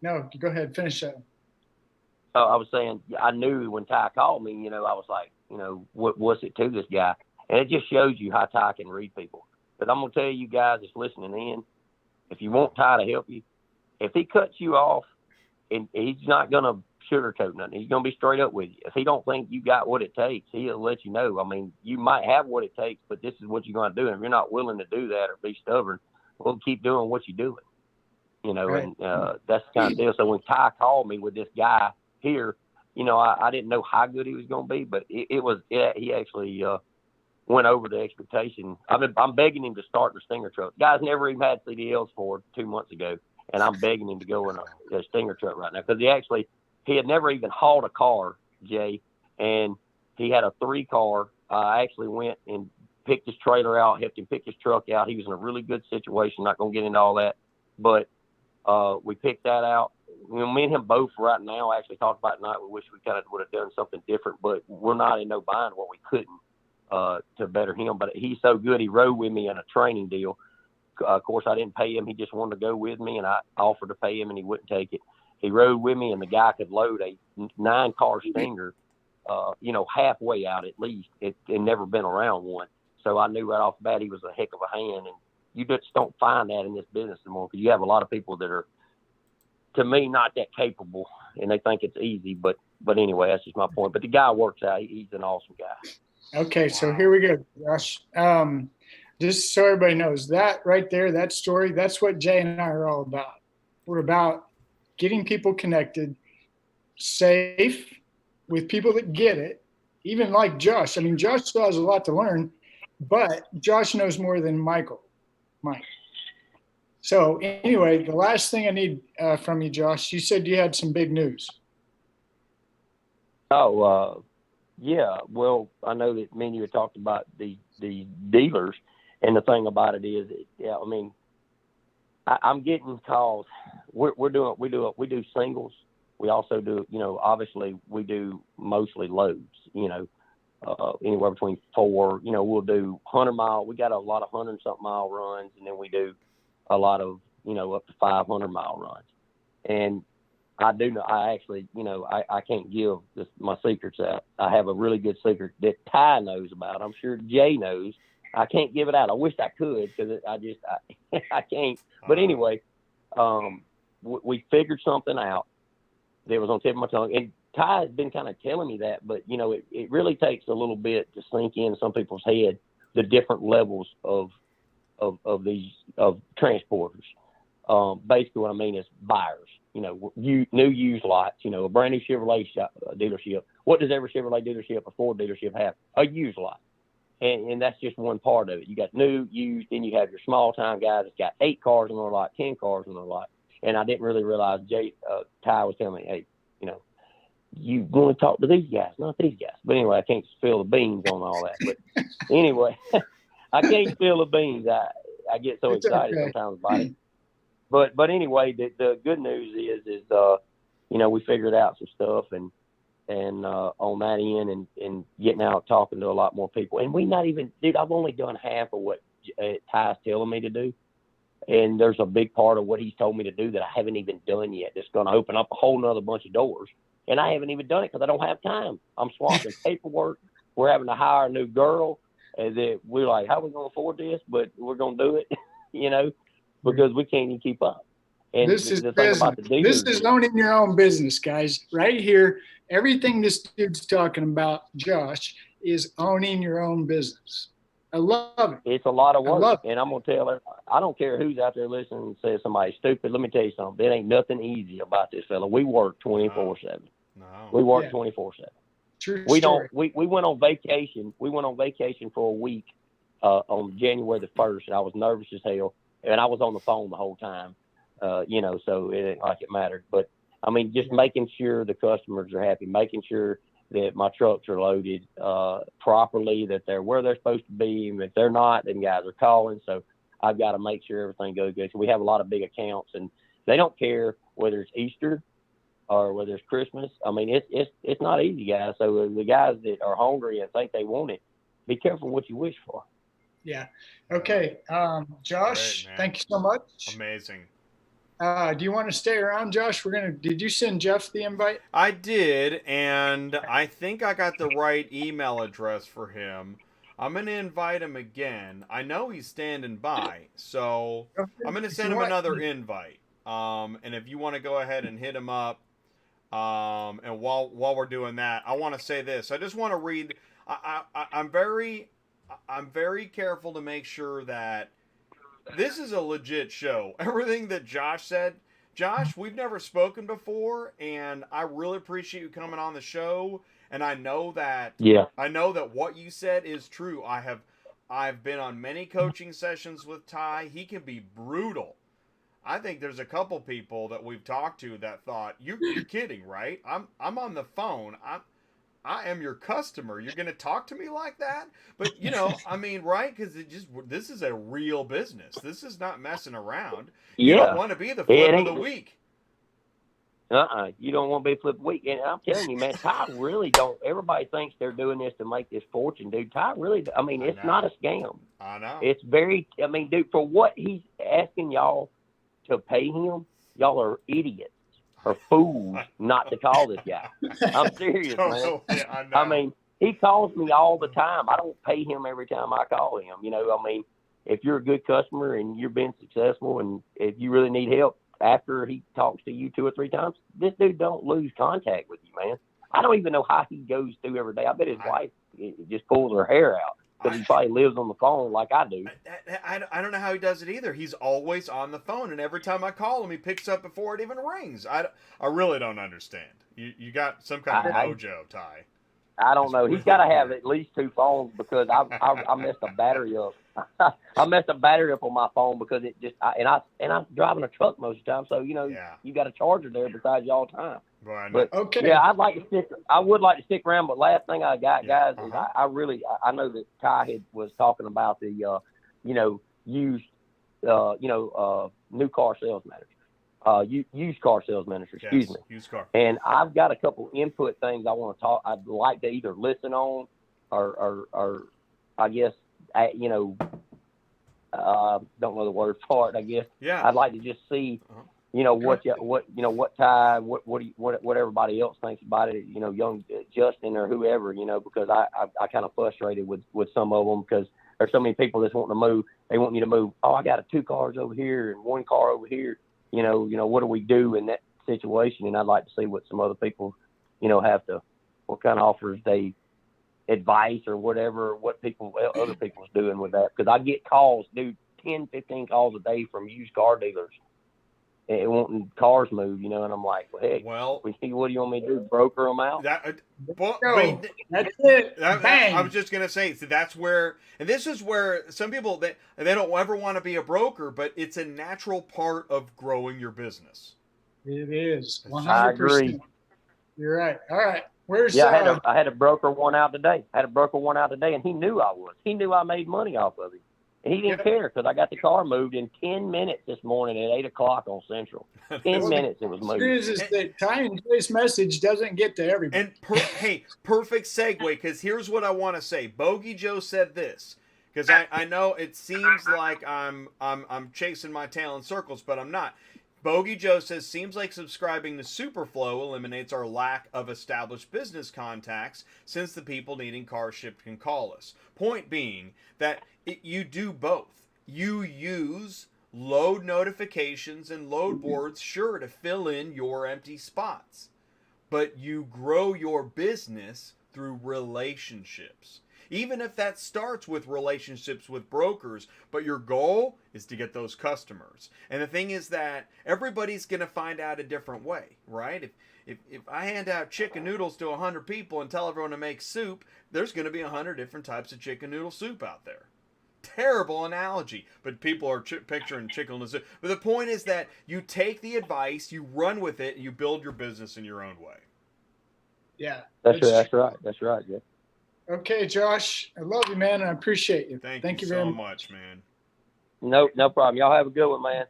No, go ahead, finish that. I was saying, I knew when Ty called me. You know, I was like, you know, what's it to this guy? And it just shows you how Ty can read people. But I'm going to tell you guys that's listening in, if you want Ty to help you, if he cuts you off, and he's not going to sugarcoat nothing. He's going to be straight up with you. If he don't think you got what it takes, he'll let you know. I mean, you might have what it takes, but this is what you're going to do. And if you're not willing to do that or be stubborn, we'll keep doing what you're doing. You know, Right. and that's the kind of deal. So when Ty called me with this guy here, you know, I didn't know how good he was going to be, but he actually went over the expectation. I'm begging him to start the Stinger truck. The guy's never even had CDLs for 2 months ago. And I'm begging him to go in a Stinger truck right now because he had never even hauled a car, Jay, and he had a 3-car. I actually went and picked his trailer out, helped him pick his truck out. He was in a really good situation. Not going to get into all that, but we picked that out. Me and him both right now actually talked about tonight. We wish we kind of would have done something different, but we're not in no bind where we couldn't to better him. But he's so good. He rode with me in a training deal. Of course, I didn't pay him. He just wanted to go with me, and I offered to pay him, and he wouldn't take it. He rode with me, and the guy could load a 9-car Stinger, halfway out at least. It never been around one. So I knew right off the bat he was a heck of a hand, and you just don't find that in this business anymore because you have a lot of people that are, to me, not that capable, and they think it's easy. But anyway, that's just my point. But the guy works out. He's an awesome guy. Okay, so here we go, Josh. Just so everybody knows, that right there, that story, that's what Jay and I are all about. We're about getting people connected, safe, with people that get it, even like Josh. I mean, Josh still has a lot to learn, but Josh knows more than Mike. So anyway, the last thing I need from you, Josh, you said you had some big news. Oh, yeah. Well, I know that me and you had talked about the dealers. And the thing about it is, I mean, I'm getting calls. We do singles. We also do, obviously we do mostly loads, anywhere between 4, we'll do 100-mile. We got a lot of 100-something mile runs. And then we do a lot of, up to 500-mile runs. And I do know, I actually, I can't give my secrets out. I have a really good secret that Ty knows about. I'm sure Jay knows. I can't give it out. I wish I could because I can't. But anyway, we figured something out that was on the tip of my tongue. And Ty has been kind of telling me that, but, it really takes a little bit to sink in some people's head, the different levels of transporters. Basically what I mean is buyers, new used lots, a brand new Chevrolet dealership. What does every Chevrolet dealership or Ford dealership have? A used lot. And that's just one part of it. You got new, used, then you have your small time guys that's got 8 cars in their lot, 10 cars in their lot. And I didn't really realize Ty was telling me, hey, you want to talk to these guys, not these guys. But anyway, I can't spill the beans on all that. But anyway, I can't spill the beans. I get so excited sometimes about it. But anyway, the good news is we figured out some stuff and on that end and getting out talking to a lot more people. And we not even, dude, I've only done half of what Ty's telling me to do. And there's a big part of what he's told me to do that I haven't even done yet. That's going to open up a whole nother bunch of doors. And I haven't even done it because I don't have time. I'm swamped in paperwork. We're having to hire a new girl. And that we're like, how are we going to afford this? But we're going to do it, because we can't even keep up. And this is the business. thing about the dealers, This is owning your own business, guys. Right here, everything this dude's talking about, Josh, is owning your own business. I love it. It's a lot of work. And I'm going to tell her, I don't care who's out there listening and says somebody's stupid. Let me tell you something. There ain't nothing easy about this fella. We work 24/7. No. We work 24/7. True We story. don't. We went on vacation. We went on vacation for a week on January the 1st, and I was nervous as hell, and I was on the phone the whole time. So it ain't like it mattered. But I mean, just making sure the customers are happy, making sure that my trucks are loaded properly, that they're where they're supposed to be. And if they're not, then guys are calling. So I've got to make sure everything goes good. So we have a lot of big accounts, and they don't care whether it's Easter or whether it's Christmas. I mean, it's not easy, guys. So the guys that are hungry and think they want it, be careful what you wish for. Yeah. Okay. Josh, Great, man. thank you so much. Amazing. Do you want to stay around, Josh? Did you send Jeff the invite? I did, and I think I got the right email address for him. I'm going to invite him again. I know he's standing by, so I'm going to send him another invite. And if you want to go ahead and hit him up, and while we're doing that, I want to say this. I just want to read. I'm very careful to make sure that this is a legit show. Everything that Josh said, Josh, we've never spoken before, and I really appreciate you coming on the show. And I know that what you said is true. I've been on many coaching sessions with Ty. He can be brutal. I think there's a couple people that we've talked to that thought, you're kidding, right? I'm on the phone. I am your customer. You're going to talk to me like that? But, I mean, right? Because this is a real business. This is not messing around. You don't want to be the flip of the week. You don't want to be flip of the week. And I'm telling you, man, Ty really don't. Everybody thinks they're doing this to make this fortune, dude. Ty really, it's not a scam. I know. It's dude, for what he's asking y'all to pay him, y'all are idiots or fools not to call this guy. I'm serious, man. I know. I mean, he calls me all the time. I don't pay him every time I call him. If you're a good customer and you're being successful, and if you really need help after he talks to you 2 or 3 times, this dude don't lose contact with you, man. I don't even know how he goes through every day. I bet his wife just pulls her hair out, because he probably lives on the phone like I do. I don't know how he does it either. He's always on the phone, and every time I call him, he picks up before it even rings. I really don't understand. You got some kind of mojo, Ty. I don't know. He's got to have at least 2 phones, because I messed a battery up. I messed a battery up on my phone because it just I'm driving a truck most of the time, so you got a charger there besides y'all time. Right. But okay, I would like to stick around. But last thing I got, guys, is I know that Ty was talking about the used new car sales manager, used car sales manager. Excuse me. Used car. And I've got a couple input things I want to talk. I'd like to either listen on or I guess don't know the word for it. I guess. Yeah. I'd like to just see. What Ty, what everybody else thinks about it, young Justin or whoever, because I kind of frustrated with some of them, because there's so many people that's wanting to move. They want you to move. Oh, I got 2 cars over here and 1 car over here. What do we do in that situation? And I'd like to see what some other people, what kind of offers they advice or whatever, what other people's doing with that. Because I get calls, dude, 10, 15 calls a day from used car dealers and wanting cars moved, and I'm like, well, heck, what do you want me to do? Broker them out? That's it. Bang. I was just gonna say, so that's where, and this is where some people they don't ever want to be a broker, but it's a natural part of growing your business. It is 100%. I agree. You're right. All right. Where's I had a broker one out today. And he knew I was. He knew I made money off of it. And he didn't care, because I got the car moved in 10 minutes this morning at 8 o'clock on Central. 10 minutes it was moved. The news is that Ty and Jay's message doesn't get to everybody. And perfect segue, because here's what I want to say. Bogey Joe said this, because I know it seems like I'm chasing my tail in circles, but I'm not. Bogey Joe says, seems like subscribing to SUPERFLO eliminates our lack of established business contacts, since the people needing cars shipped can call us. Point being that you do both. You use load notifications and load boards, sure, to fill in your empty spots. But you grow your business through relationships. Even if that starts with relationships with brokers, but your goal is to get those customers. And the thing is that everybody's going to find out a different way, right? If I hand out chicken noodles to 100 people and tell everyone to make soup, there's going to be 100 different types of chicken noodle soup out there. Terrible analogy, but people are picturing chicken noodle soup. But the point is that you take the advice, you run with it, and you build your business in your own way. Yeah. That's right. That's right, yeah. Okay, Josh, I love you, man, and I appreciate you. Thank you very so much, man. No problem. Y'all have a good one, man.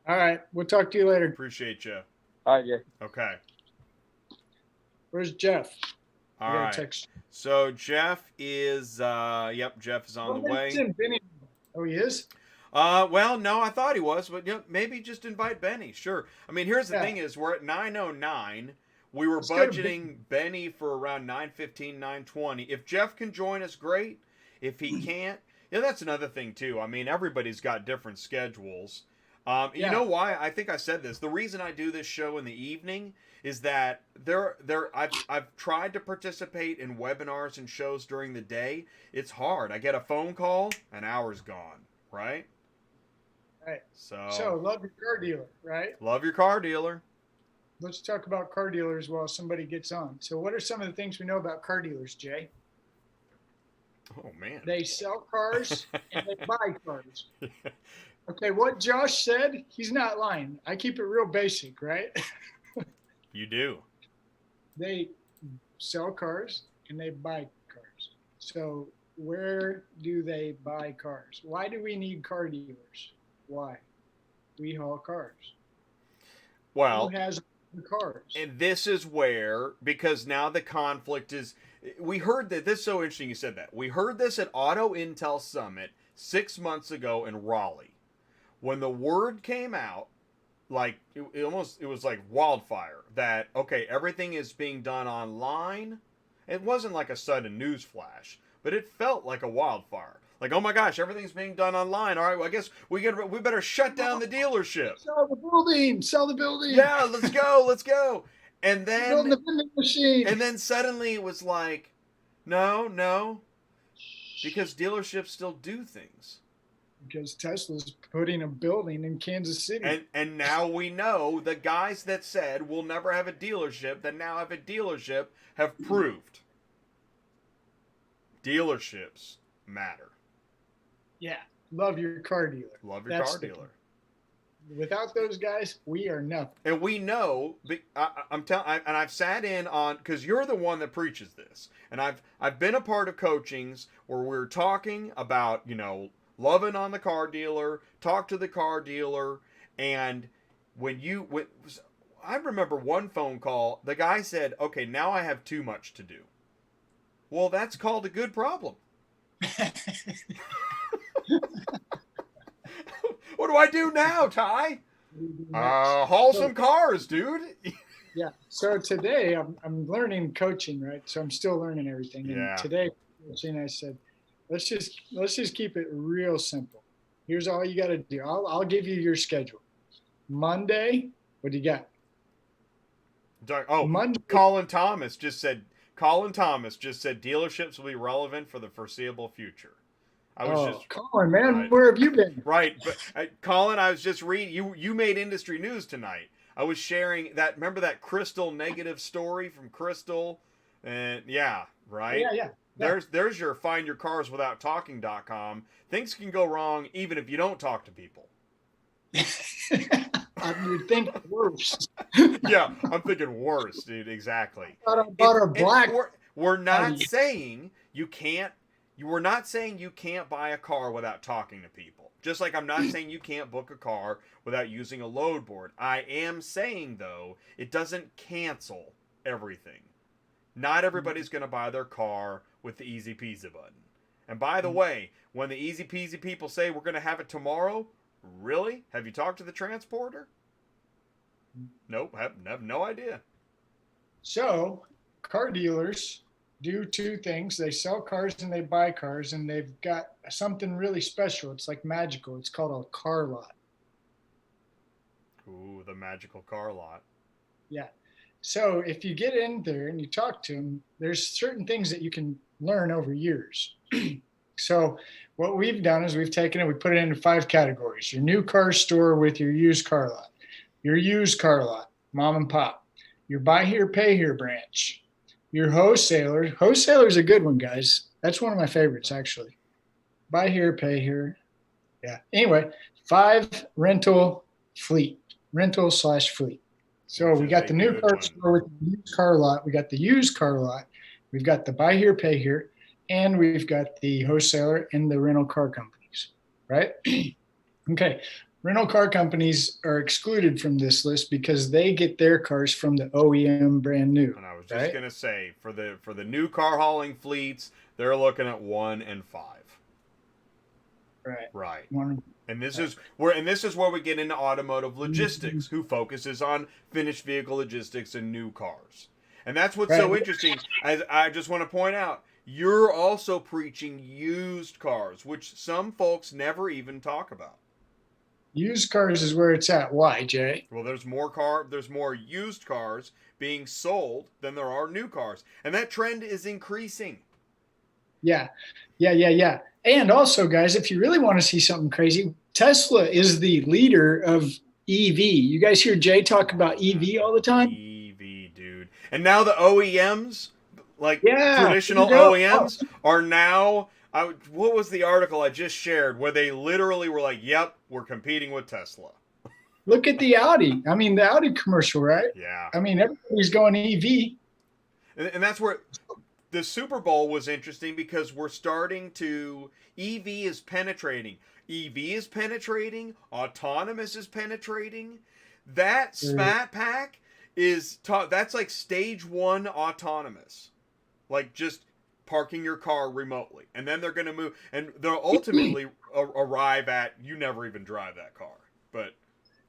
All right. We'll talk to you later. Appreciate you. All right, Jeff. Okay. Where's Jeff? All right. Text. So Jeff is, Jeff is on the way. Oh, he is? Well, no, I thought he was, but maybe just invite Benny. Sure. I mean, here's the thing is, we're at 9:09. We were budgeting Benny for around 9:15, 9:20. If Jeff can join us, great. If he can't, that's another thing too. I mean, everybody's got different schedules. You know why? I think I said this. The reason I do this show in the evening is that I've tried to participate in webinars and shows during the day. It's hard. I get a phone call, an hour's gone, right? Right. So love your car dealer, right? Love your car dealer. Let's talk about car dealers while somebody gets on. So what are some of the things we know about car dealers, Jay? Oh, man. They sell cars and they buy cars. Okay, what Josh said, he's not lying. I keep it real basic, right? You do. They sell cars and they buy cars. So where do they buy cars? Why do we need car dealers? Why? We haul cars. Well, who has the cars? And this is where, because now the conflict is, we heard that, this is so interesting you said that. We heard this at Auto Intel Summit 6 months ago in Raleigh. When the word came out, like, it was like wildfire that, okay, everything is being done online. It wasn't like a sudden news flash, but it felt like a wildfire. Like, oh my gosh, everything's being done online. All right, well, I guess we better shut down the dealership. Sell the building. Sell the building. Yeah, let's go. Let's go. And then, build the vending machine. And then suddenly it was like, no, because dealerships still do things. Because Tesla's putting a building in Kansas City. And now we know the guys that said we'll never have a dealership, that now have a dealership, have proved dealerships matter. Yeah, love your car dealer. Love your car dealer. Without those guys, we are nothing. And we know, I'm telling, and I've sat in on, because you're the one that preaches this, and I've been a part of coachings where we're talking about, loving on the car dealer, talk to the car dealer, and I remember one phone call, the guy said, okay, now I have too much to do. Well, that's called a good problem. What do I do now, Ty? Haul some cars, dude. Yeah. So today I'm learning coaching, right? So I'm still learning everything. Yeah. And today I said, let's just keep it real simple. Here's all you got to do. I'll give you your schedule. Monday, what do you got? Monday. Colin Thomas just said dealerships will be relevant for the foreseeable future. Colin, man, right. Where have you been? Right, but Colin, I was just reading. You made industry news tonight. I was sharing that. Remember that Crystal negative story from Crystal, and yeah, right. Yeah. There's your findyourcarswithouttalking.com. Things can go wrong even if you don't talk to people. You'd think worse. Yeah, I'm thinking worse, dude. Exactly. We're not saying you can't. We're not saying you can't buy a car without talking to people. Just like I'm not saying you can't book a car without using a load board. I am saying, though, it doesn't cancel everything. Not everybody's going to buy their car with the easy peasy button. And by the way, when the easy peasy people say we're going to have it tomorrow, really? Have you talked to the transporter? Nope, have no idea. So, car dealers do two things. They sell cars and they buy cars, and they've got something really special. It's like magical. It's called a car lot. Ooh, the magical car lot. Yeah. So if you get in there and you talk to them, there's certain things that you can learn over years. So what we've done is we've taken it, we put it into 5 categories. Your new car store with your used car lot. Your used car lot, mom and pop. Your buy here, pay here branch. Your wholesaler. Wholesaler's a good one, guys. That's one of my favorites, actually. Buy here, pay here. Yeah. Anyway, 5 rental fleet. Rental/fleet. So we got the new car store with the used car lot. We got the used car lot. We've got the buy here, pay here. And we've got the wholesaler and the rental car companies, right? Okay. Rental car companies are excluded from this list because they get their cars from the OEM brand new. And I was just going to say, for the new car hauling fleets, they're looking at 1 and 5. Right. And this is where we get into automotive logistics, who focuses on finished vehicle logistics and new cars. And that's what's so interesting. As I just want to point out, you're also preaching used cars, which some folks never even talk about. Used cars is where it's at. Why, Jay? Well, there's more used cars being sold than there are new cars, and that trend is increasing. Yeah. And also, guys, if you really want to see something crazy, Tesla is the leader of EV. You guys hear Jay talk about EV all the time? EV, dude. And now the OEMs, like traditional there you go. OEMs, are now. What was the article I just shared where they literally were like, "Yep, we're competing with Tesla." Look at the Audi. I mean, the Audi commercial, right? Yeah. I mean, everybody's going EV. And that's where the Super Bowl was interesting, because we're starting to, EV is penetrating. EV is penetrating. Autonomous is penetrating. That SMAT pack that's like stage 1 autonomous. Like just parking your car remotely. And then they're going to move, and they'll ultimately arrive at, you never even drive that car. But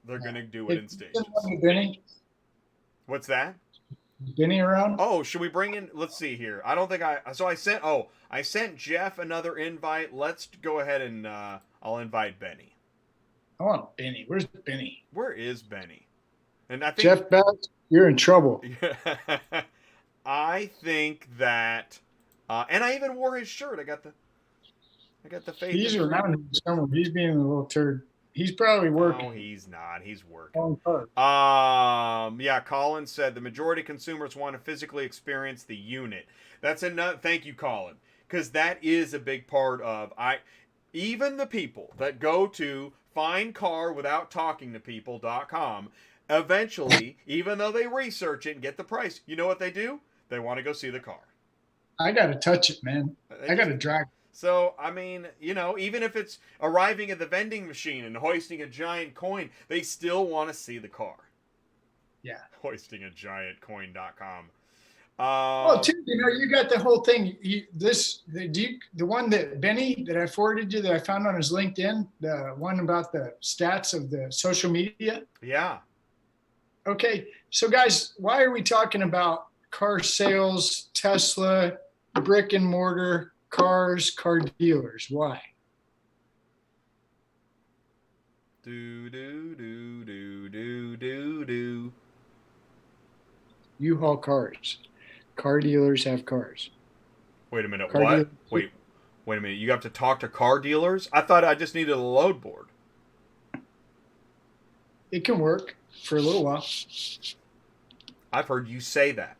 they're going to do it in stages. Benny? What's that? Benny around? Oh, should we bring in? Let's see here. I don't think I sent Jeff another invite. Let's go ahead and I'll invite Benny. I want Benny. Where's Benny? Where is Benny? And I think Jeff Bass, you're in trouble. I think that, and I even wore his shirt. I got the faith. He's around here somewhere. He's being a little turd. He's probably working. No, he's not. He's working. Yeah, Colin said the majority of consumers want to physically experience the unit. That's enough. Thank you, Colin, because that is a big part of even the people that go to findcarwithouttalkingtopeople.com, eventually, even though they research it and get the price, you know what they do? They want to go see the car. I got to touch it, man. I got to drag. So, I mean, even if it's arriving at the vending machine and hoisting a giant coin, they still want to see the car. Yeah. Hoistingagiantcoin.com. Too, you got the whole thing. The one that Benny, that I forwarded you, that I found on his LinkedIn, the one about the stats of the social media. Yeah. Okay. So, guys, why are we talking about car sales, Tesla, brick and mortar, cars, car dealers? Why? Do. U-Haul cars. Car dealers have cars. Wait a minute. What? Wait a minute. You have to talk to car dealers? I thought I just needed a load board. It can work for a little while. I've heard you say that.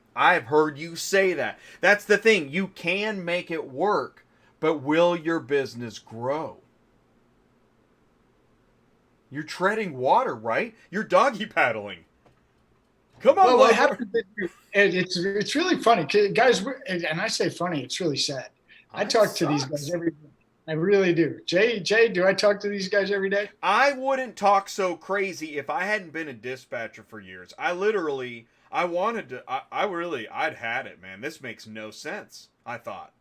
That's the thing. You can make it work, but will your business grow? You're treading water, right? You're doggy paddling. Come on, well, what happens is it's really funny, guys. And I say funny, it's really sad. I talk to these guys every day. I really do. Jay, do I talk to these guys every day? I wouldn't talk so crazy if I hadn't been a dispatcher for years. I'd had it, man. This makes no sense, I thought.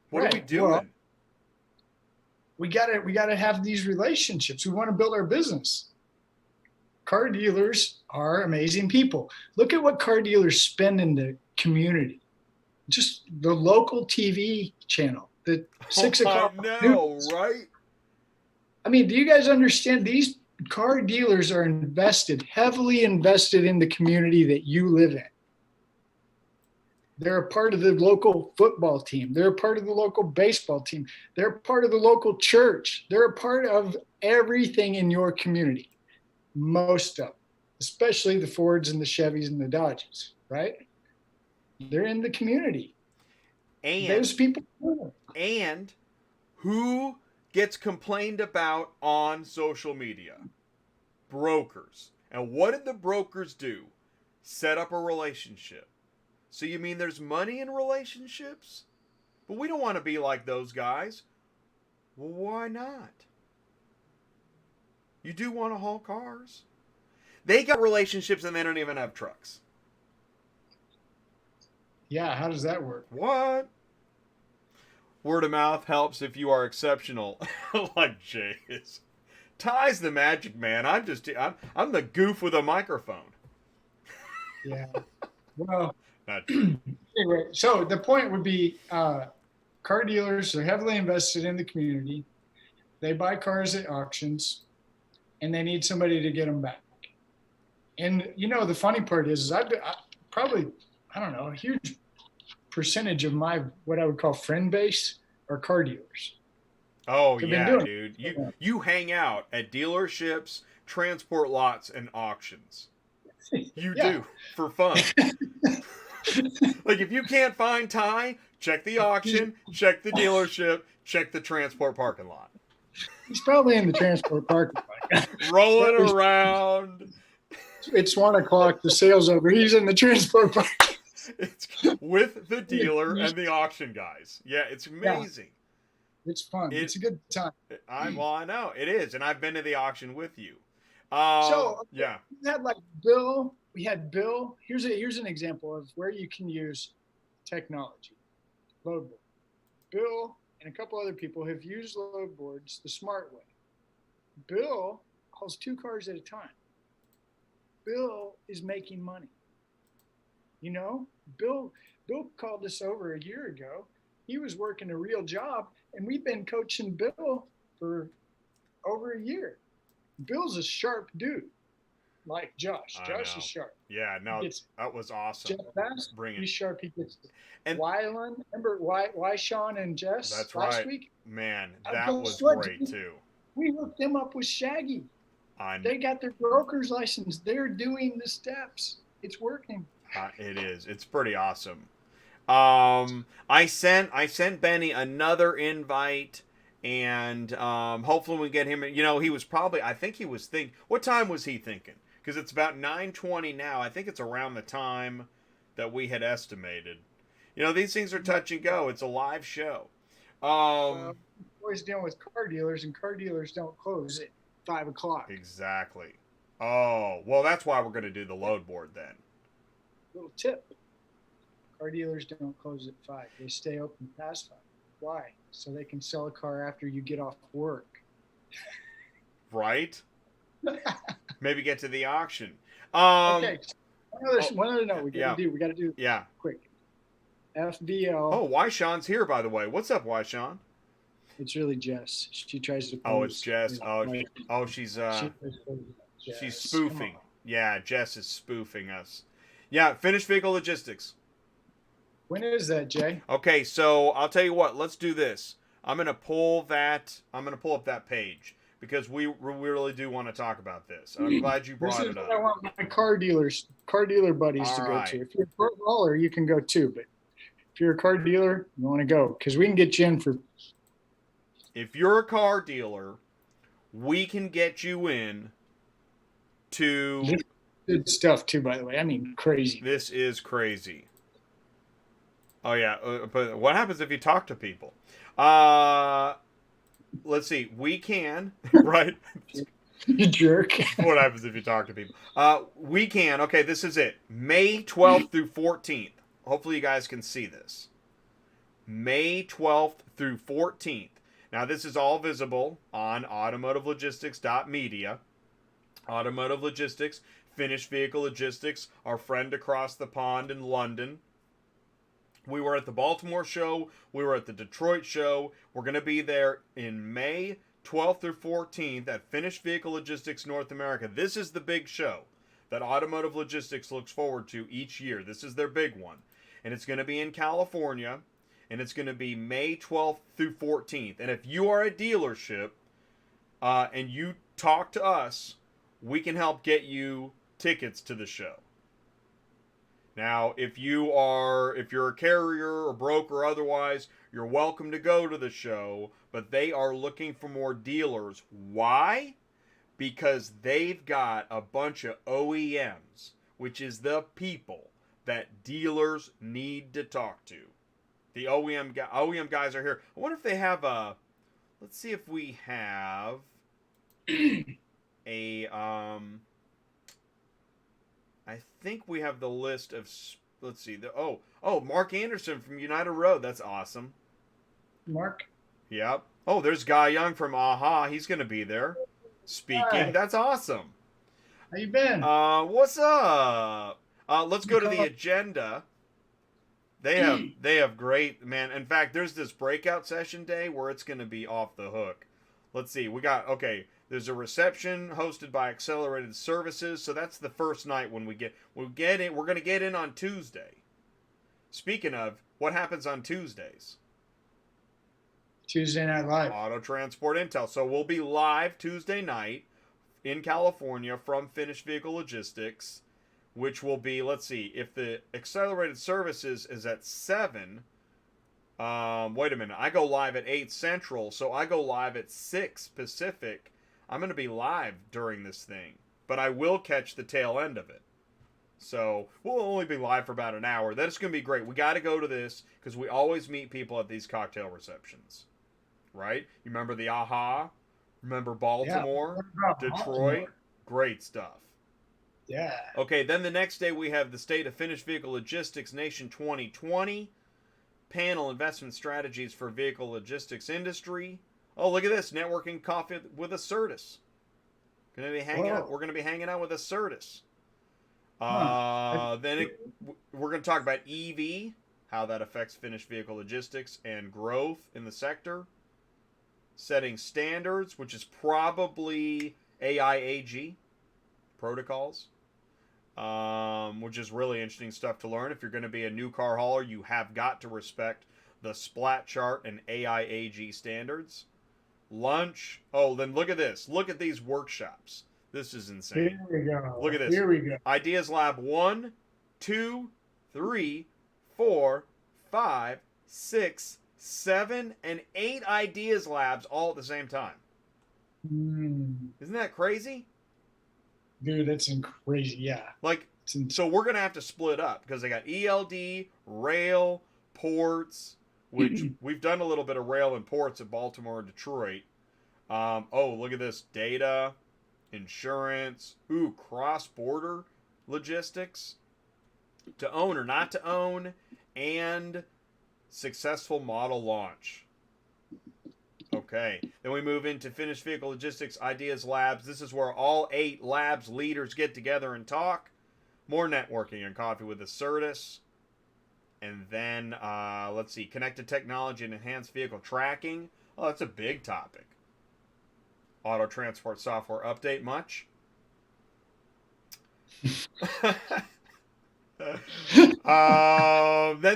What are we doing? Well, we gotta have these relationships. We want to build our business. Car dealers are amazing people. Look at what car dealers spend in the community. Just the local TV channel, the 6 o'clock. news. Right? I mean, do you guys understand? These car dealers are heavily invested in the community that you live in. They're a part of the local football team. They're a part of the local baseball team. They're a part of the local church. They're a part of everything in your community. Most of them, especially the Fords and the Chevys and the Dodges, right? They're in the community. And those people. And who gets complained about on social media? Brokers. And what did the brokers do? Set up a relationship. So you mean there's money in relationships? But we don't want to be like those guys. Well, why not? You do want to haul cars. They got relationships and they don't even have trucks. Yeah, how does that work? What? Word of mouth helps if you are exceptional, like Jay is. Ty's the magic man. I'm the goof with a microphone. Yeah. Well, not true. Anyway, so the point would be car dealers are heavily invested in the community. They buy cars at auctions. and they need somebody to get them back. And the funny part is I probably, I don't know, a huge percentage of my, what I would call friend base, are car dealers. Oh, yeah, dude. You hang out at dealerships, transport lots, and auctions. You do, for fun. Like, if you can't find Ty, check the auction, check the dealership, check the transport parking lot. He's probably in the transport parking lot. Rolling around. It's 1 o'clock. The sale's over. He's in the transport parking. It's with the dealer and the auction guys. Yeah, it's amazing. Yeah. It's fun. It's a good time. I know it is, and I've been to the auction with you. Yeah, we had Bill. We had Bill. Here's an example of where you can use technology. Load board. Bill and a couple other people have used load boards the smart way. Bill hauls 2 cars at a time. Bill is making money. Bill called us over a year ago. He was working a real job, and we've been coaching Bill for over a year. Bill's a sharp dude, like Josh. Josh is sharp. Yeah, no, that was awesome. Jeff Bass, he's sharp. He gets and Wyland. Remember why Sean and Jess that's last right. week? Man, that was great too. We hooked them up with Shaggy. They got their broker's license. They're doing the steps. It's working. It is. It's pretty awesome. I sent Benny another invite, and hopefully we get him. He was probably. I think he was thinking. What time was he thinking? Because it's about 9:20 now. I think it's around the time that we had estimated. These things are touch and go. It's a live show. Always dealing with car dealers, and car dealers don't close at 5 o'clock. Exactly. Oh, well, that's why we're going to do the load board then. Little tip. Car dealers don't close at 5. They stay open past 5. Why? So they can sell a car after you get off work. Right? Maybe get to the auction. Okay. One other note we got to do quick. FBO. Oh, Wyshawn's here, by the way. What's up, Wyshawn? It's really Jess. She tries to. Oh, it's Jess. She's spoofing. Yeah, Jess is spoofing us. Yeah, finished vehicle logistics. When is that, Jay? Okay, so I'll tell you what. Let's do this. I'm gonna pull up that page because we really do want to talk about this. I'm glad you brought it up. I want my car dealer buddies to go to. If you're a car hauler, you can go too. But if you're a car dealer, you want to go because we can get you in for. If you're a car dealer, we can get you in to good stuff too, by the way. I mean, crazy. This is crazy. Oh yeah, but what happens if you talk to people? Let's see. We can, right? You jerk. What happens if you talk to people? We can. Okay, this is it. May 12th through 14th. Hopefully you guys can see this. May 12th through 14th. Now, this is all visible on automotivelogistics.media. Automotive Logistics, Finished Vehicle Logistics, our friend across the pond in London. We were at the Baltimore show. We were at the Detroit show. We're going to be there in May 12th through 14th at Finished Vehicle Logistics North America. This is the big show that Automotive Logistics looks forward to each year. This is their big one. And it's going to be in California. And it's going to be May 12th through 14th. And if you are a dealership and you talk to us, we can help get you tickets to the show. Now, if you're a carrier or broker or otherwise, you're welcome to go to the show, but they are looking for more dealers. Why? Because they've got a bunch of OEMs, which is the people that dealers need to talk to. The OEM guys are here. I wonder if they have let's see if we have I think we have the list of, let's see, Mark Anderson from United Road. That's awesome. Mark? Yep. Oh, there's Guy Young from AHA. He's going to be there speaking. Hi. That's awesome. How you been? What's up? Let's go to the agenda. They have great, man. In fact, there's this breakout session day where it's going to be off the hook. let's see. We got, okay, there's a reception hosted by Accelerated Services. So that's the first night when we're going to get in on Tuesday. Speaking of, what happens on Tuesdays? Tuesday Night Live. Auto Transport Intel. So we'll be live Tuesday night in California from Finished Vehicle Logistics, which will be, let's see, if the Accelerated Services is at 7, wait a minute, I go live at 8 Central, so I go live at 6 Pacific. I'm going to be live during this thing, but I will catch the tail end of it. So we'll only be live for about an hour. That's going to be great. We got to go to this because we always meet people at these cocktail receptions, right? You remember the AHA? Remember Baltimore? Yeah. Detroit? Baltimore. Great stuff. Yeah. Okay, then the next day we have the State of Finished Vehicle Logistics Nation 2020. Panel Investment Strategies for Vehicle Logistics Industry. Oh, look at this. Networking Coffee with Assertus. We're going to be hanging out with Assertus. Then we're going to talk about EV, how that affects finished vehicle logistics and growth in the sector. Setting standards, which is probably AIAG protocols, which is really interesting stuff to learn. If you're going to be a new car hauler, you have got to respect the splat chart and AIAG standards. Lunch. Oh, then look at this. Look at these workshops. This is insane. Here we go. Look at this. Here we go. Ideas Lab 1, 2, 3, 4, 5, 6, 7, and 8 Ideas Labs all at the same time. Isn't that crazy? Dude, that's crazy. Yeah. Like, so we're going to have to split up because they got ELD, rail, ports, which we've done a little bit of rail and ports at Baltimore and Detroit. Oh, look at this. Data, insurance, cross-border logistics, to own or not to own, and successful model launch. Okay, then we move into Finished Vehicle Logistics Ideas Labs. This is where all 8 labs leaders get together and talk. More networking and coffee with Assertus. And then, let's see, connected technology and enhanced vehicle tracking. Oh, that's a big topic. Auto transport software update much? Then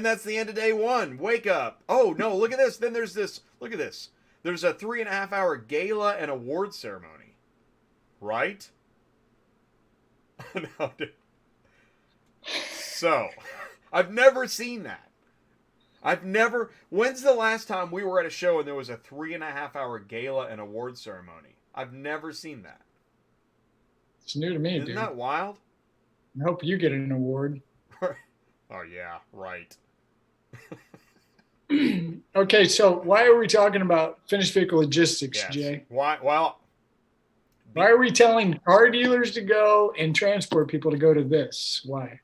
that's the end of day 1. Wake up. Oh, no, look at this. Then there's this. Look at this. There's a 3.5-hour gala and award ceremony. Right? No, dude. So, I've never seen that. When's the last time we were at a show and there was a 3.5-hour gala and award ceremony? I've never seen that. It's new to me, Isn't that wild? I hope you get an award. Oh, yeah, right. Okay, so why are we talking about finished vehicle logistics, Yes. Jay? Why? Well, Why are we telling car dealers to go and transport people to go to this? Why?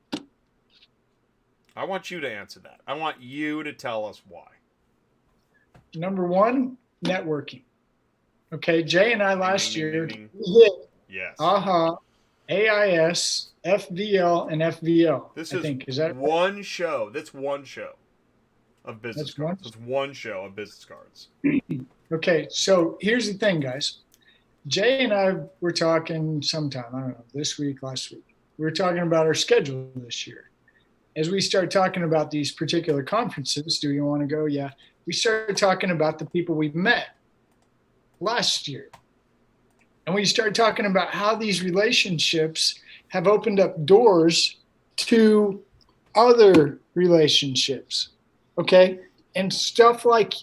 I want you to answer that. I want you to tell us why. Number 1, networking. Okay, Jay and I last ding, year ding. we hit Yes. AHA, AIS, FVL, and FVL. This is that one show. That's one show of business That's cards. one? It's one show of business cards. Okay, so here's the thing, guys. Jay and I were talking sometime, I don't know, this week, last week. We were talking about our schedule this year. As we start talking about these particular conferences, do you want to go? Yeah. We started talking about the people we've met last year. And we started talking about how these relationships have opened up doors to other relationships. Okay. And stuff like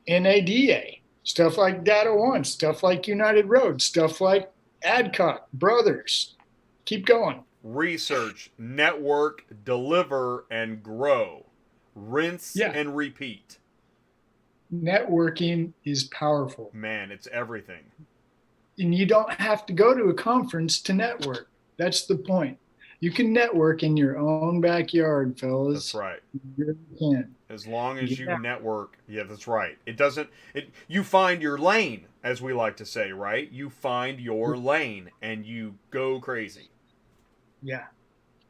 NADA, stuff like Data One, stuff like United Road, stuff like Adcock, Brothers. Keep going. Research, network, deliver, and grow. Rinse and repeat. Networking is powerful. Man, it's everything. And you don't have to go to a conference to network. That's the point. You can network in your own backyard, fellas. That's right. You really can. As long as you network. Yeah, that's right. You find your lane, as we like to say, right? You find your lane and you go crazy. Yeah.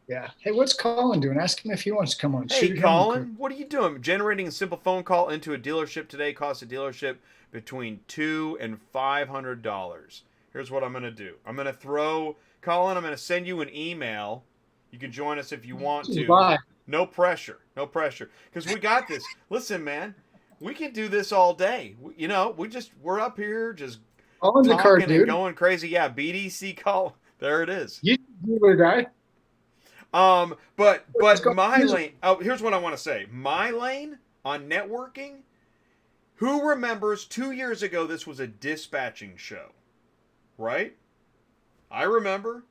Yeah. Hey, what's Colin doing? Ask him if he wants to come on. Hey, Shoot him Colin, what are you doing? Generating a simple phone call into a dealership today costs a dealership between $200 and $500. Here's what I'm going to do. I'm going to throw, Colin, I'm going to send you an email. You can join us if you want to. Bye. No pressure. No pressure. Because we got this. Listen, man, we can do this all day. You know, we're up here just Colin's a car talking and dude. going crazy. Yeah, BDC call. There it is. You dealer guy. But go. my lane. Oh, here's what I want to say. My lane on networking. Who remembers 2 years ago this was a dispatching show, right? I remember.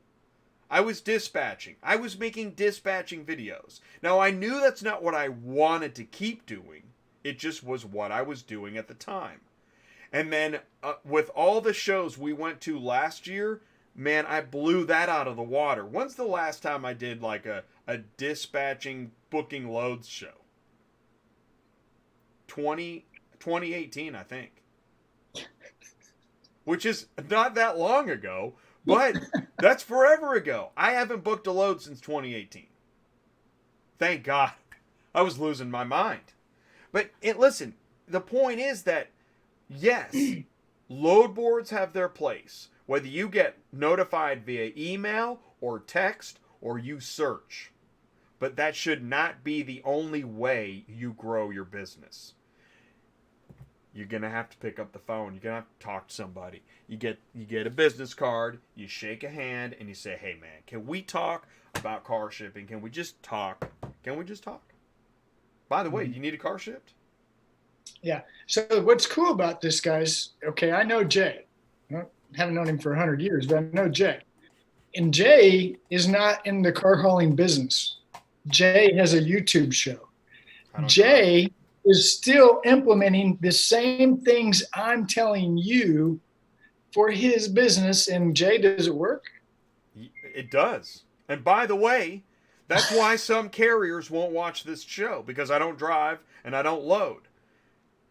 I was dispatching. I was making dispatching videos. Now I knew that's not what I wanted to keep doing. It just was what I was doing at the time. And then with all the shows we went to last year, man, I blew that out of the water. When's the last time I did like a dispatching booking loads show? 2018, I think. Which is not that long ago, but that's forever ago. I haven't booked a load since 2018. Thank God. I was losing my mind. But listen, the point is that, yes, load boards have their place. Whether you get notified via email or text or you search. But that should not be the only way you grow your business. You're going to have to pick up the phone. You're going to have to talk to somebody. You get a business card, you shake a hand, and you say, hey, man, can we talk about car shipping? Can we just talk? Can we just talk? By the way, you need a car shipped? Yeah. So what's cool about this, guys, okay, I know Jay. I haven't known him for 100 years, but I know Jay. And Jay is not in the car hauling business. Jay has a YouTube show. Jay is still implementing the same things I'm telling you for his business. And Jay, does it work? It does. And by the way, that's why some carriers won't watch this show, because I don't drive and I don't load.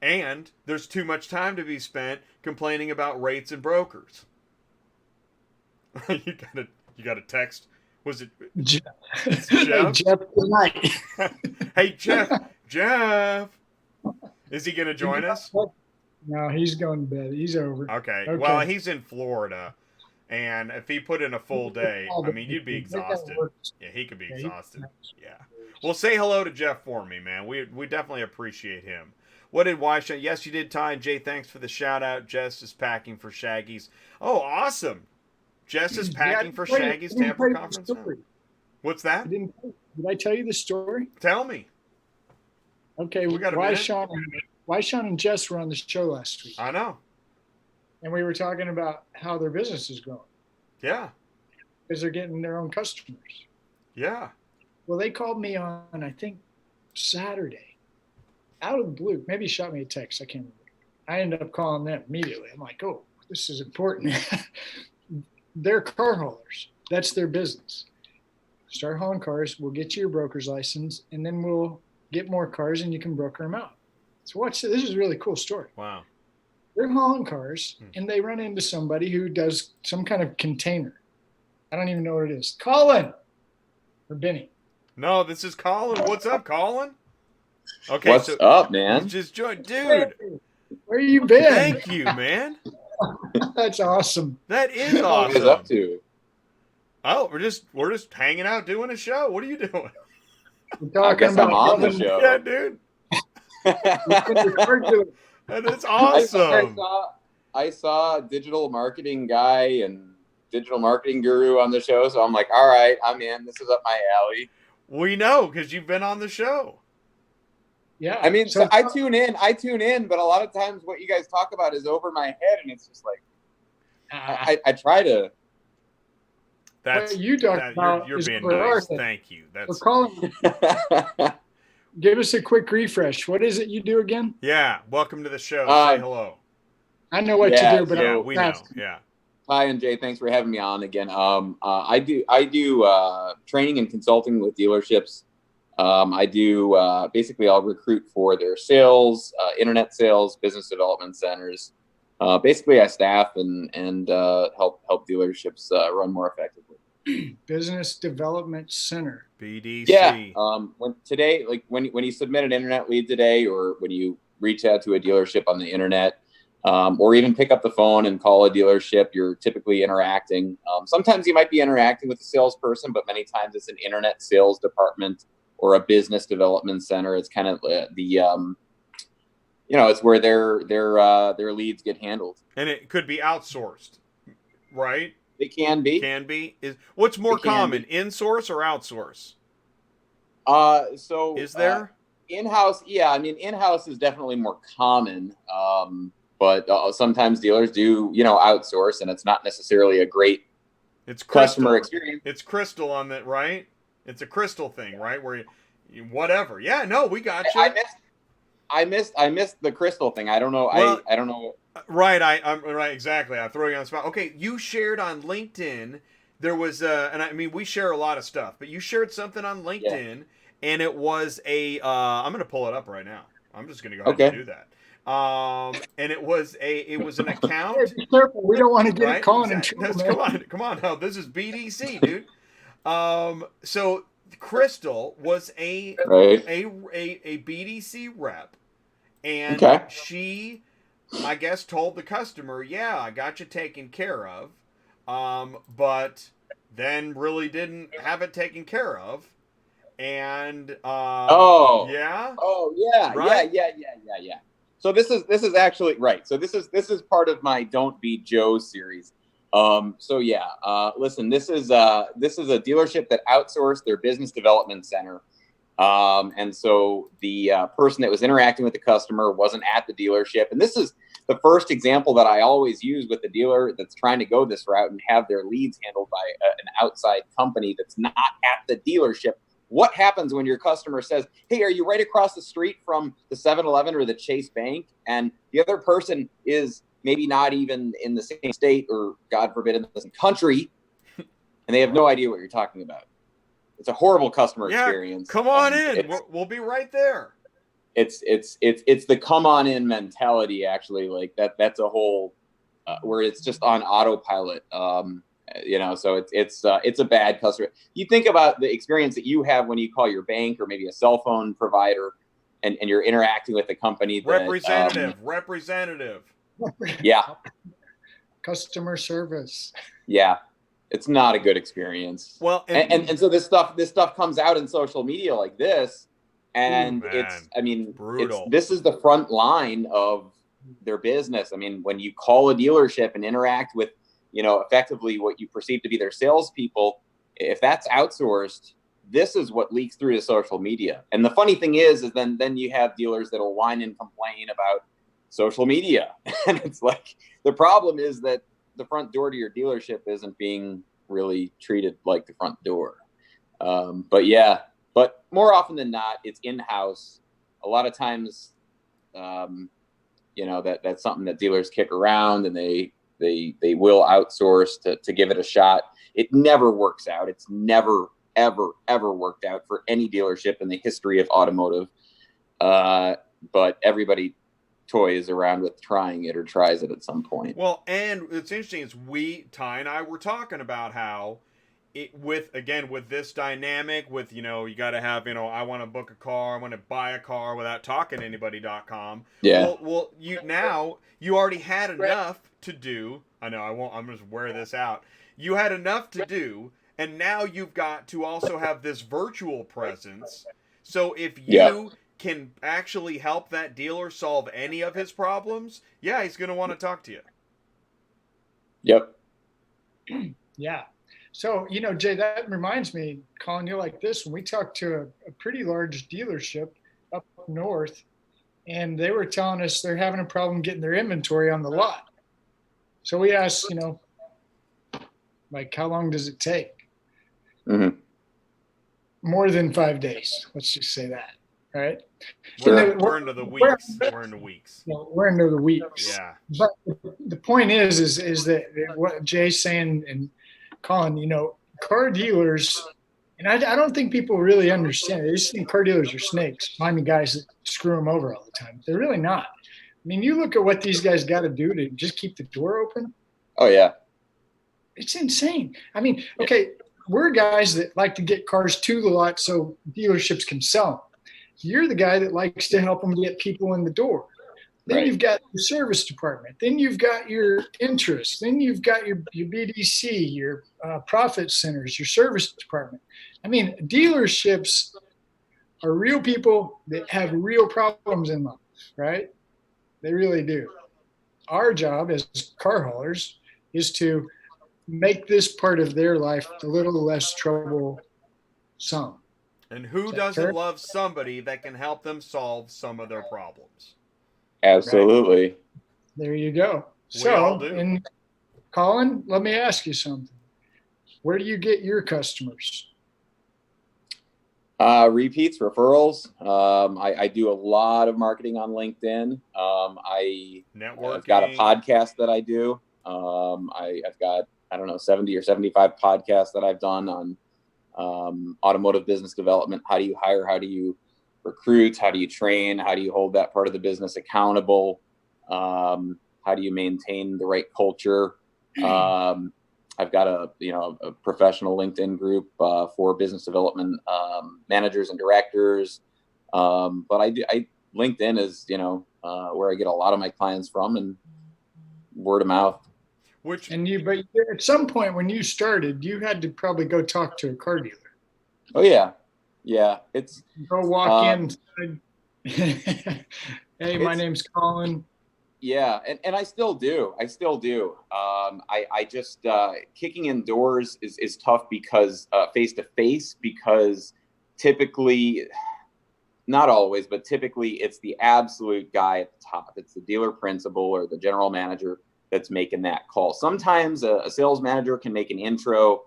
And there's too much time to be spent complaining about rates and brokers. you got a text. Was it Jeff? Jeff? Hey, Jeff, good night. Hey, Jeff. Is he going to join us? No, he's going to bed. He's over. Okay. Well, he's in Florida. And if he put in a full day, I mean, you'd be exhausted. Yeah, he could be exhausted. Yeah. Well, say hello to Jeff for me, man. We definitely appreciate him. What did Wyshawn? Yes, you did, Ty and Jay. Thanks for the shout out. Jess is packing for Shaggy's. Oh, awesome. Jess is packing for Shaggy's Tampa conference. What's that? Did I tell you the story? Tell me. Okay, we got Wyshawn and Jess were on the show last week. I know. And we were talking about how their business is growing. Yeah. Because they're getting their own customers. Yeah. Well, they called me on, I think, Saturday. Out of the blue. Maybe he shot me a text. I can't remember. I ended up calling them immediately. I'm like, oh, this is important. They're car haulers. That's their business. Start hauling cars. We'll get you your broker's license, and then we'll get more cars, and you can broker them out. So watch this. This is a really cool story. Wow. They're hauling cars, and they run into somebody who does some kind of container. I don't even know what it is. Colin or Benny? No, this is Colin. What's up, Colin? Okay, what's up, man? Just joined, dude. Where you been? Thank you, man. That's awesome. That is awesome. What is up to? Oh, we're just hanging out doing a show. What are you doing? I guess I'm on the show. Yeah, dude. That's awesome. I saw a digital marketing guy and digital marketing guru on the show, so I'm like, all right, I'm in. This is up my alley. We know because you've been on the show. Yeah. I mean, so I tune in, but a lot of times what you guys talk about is over my head, and it's just like, I try to. That's what you talk about. You're being nice. Thank you. That's Colin. Give us a quick refresh. What is it you do again? Yeah. Welcome to the show. Say hello. I know what you do, but yeah, we know. Yeah. Hi, and Jay, thanks for having me on again. I do training and consulting with dealerships. I do basically I'll recruit for their sales, internet sales, business development centers. Basically, I staff and help dealerships run more effectively. Business Development Center. BDC. Yeah. When today, like when you submit an internet lead today, or when you reach out to a dealership on the internet, or even pick up the phone and call a dealership, you're typically interacting. Sometimes you might be interacting with a salesperson, but many times it's an internet sales department or a business development center. It's kind of it's where their leads get handled. And it could be outsourced, right? It can be. Can be. What's more common, in-source or outsource? So is there in-house? Yeah, I mean, in-house is definitely more common. But sometimes dealers do, outsource, and it's not necessarily a great customer experience. It's Crystal on that, right? It's a Crystal thing, right? Where you whatever. Yeah, no, we got you. I missed the Crystal thing. I don't know. Well, I don't know. Right, I'm right, exactly. I'm throwing you on the spot. Okay, you shared on LinkedIn. There was and I mean we share a lot of stuff, but you shared something on LinkedIn, and it was a. I'm going to pull it up right now. I'm just going to go ahead and do that. And it was an account. Be careful, we don't want to get Colin in trouble. Come on. No, this is BDC, dude. So Crystal was a BDC rep, and she, I guess, told the customer, "Yeah, I got you taken care of," but then really didn't have it taken care of, and yeah. So this is actually right. So this is part of my Don't Be Joe series. Listen, this is a dealership that outsourced their business development center. And so the person that was interacting with the customer wasn't at the dealership. And this is the first example that I always use with the dealer that's trying to go this route and have their leads handled by an outside company that's not at the dealership. What happens when your customer says, "Hey, are you right across the street from the 7-Eleven or the Chase Bank?" And the other person is maybe not even in the same state, or God forbid in the same country, and they have no idea what you're talking about. It's a horrible customer experience. Come on in. We'll be right there. It's the come on in mentality, actually. Like that's a whole where it's just on autopilot. So it's a bad customer. You think about the experience that you have when you call your bank or maybe a cell phone provider, and you're interacting with a company that representative. Yeah. Customer service. Yeah. It's not a good experience. Well, and so this stuff comes out in social media like this, and brutal. This is the front line of their business. I mean, when you call a dealership and interact with, effectively what you perceive to be their salespeople, if that's outsourced, this is what leaks through to social media. And the funny thing is then you have dealers that'll whine and complain about social media. And it's like, the problem is that the front door to your dealership isn't being really treated like the front door. But more often than not, it's in-house. A lot of times, that's something that dealers kick around, and they will outsource to give it a shot. It never works out. It's never, ever, ever worked out for any dealership in the history of automotive. But everybody toys around with trying it or tries it at some point. Well, and it's interesting is Ty and I were talking about how with this dynamic with, you got to have, I want to book a car, I want to buy a car without talking to anybody.com. Yeah. Well, you already had enough to do. I know I'm just wear this out. You had enough to do, and now you've got to also have this virtual presence. So if you can actually help that dealer solve any of his problems, he's going to want to talk to you. Yep. Yeah. So, Jay, that reminds me, Colin, you're like this. When we talked to a pretty large dealership up north, and they were telling us they're having a problem getting their inventory on the lot. So we asked, how long does it take? Mm-hmm. More than 5 days. Let's just say that. Right. Sure. We're into the weeks. We're into weeks. We're into the weeks. Yeah. But the point is that what Jay's saying, and Colin, car dealers, and I don't think people really understand. They just think car dealers are snakes, finding guys that screw them over all the time. They're really not. I mean, you look at what these guys got to do to just keep the door open. Oh yeah. It's insane. I mean, okay, we're guys that like to get cars to the lot so dealerships can sell them. You're the guy that likes to help them get people in the door. Then you've got your service department. Then you've got your interest. Then you've got your BDC, your profit centers, your service department. I mean, dealerships are real people that have real problems in life, right? They really do. Our job as car haulers is to make this part of their life a little less troublesome. And who doesn't love somebody that can help them solve some of their problems? Absolutely. Right. There you go. We all do. And Colin, let me ask you something. Where do you get your customers? Repeats, referrals. I do a lot of marketing on LinkedIn. I've got a podcast that I do. I've got, 70 or 75 podcasts that I've done on automotive business development. How do you hire? How do you recruit? How do you train? How do you hold that part of the business accountable? How do you maintain the right culture? I've got a professional LinkedIn group for business development managers and directors. But LinkedIn is where I get a lot of my clients from, and word of mouth. But at some point when you started, you had to probably go talk to a car dealer. Oh yeah. It's go walk in. Hey, my name's Colin. Yeah, and I still do. I just kicking in doors is tough because face to face, because typically, not always, but typically it's the absolute guy at the top. It's the dealer principal or the general manager that's making that call. Sometimes a sales manager can make an intro,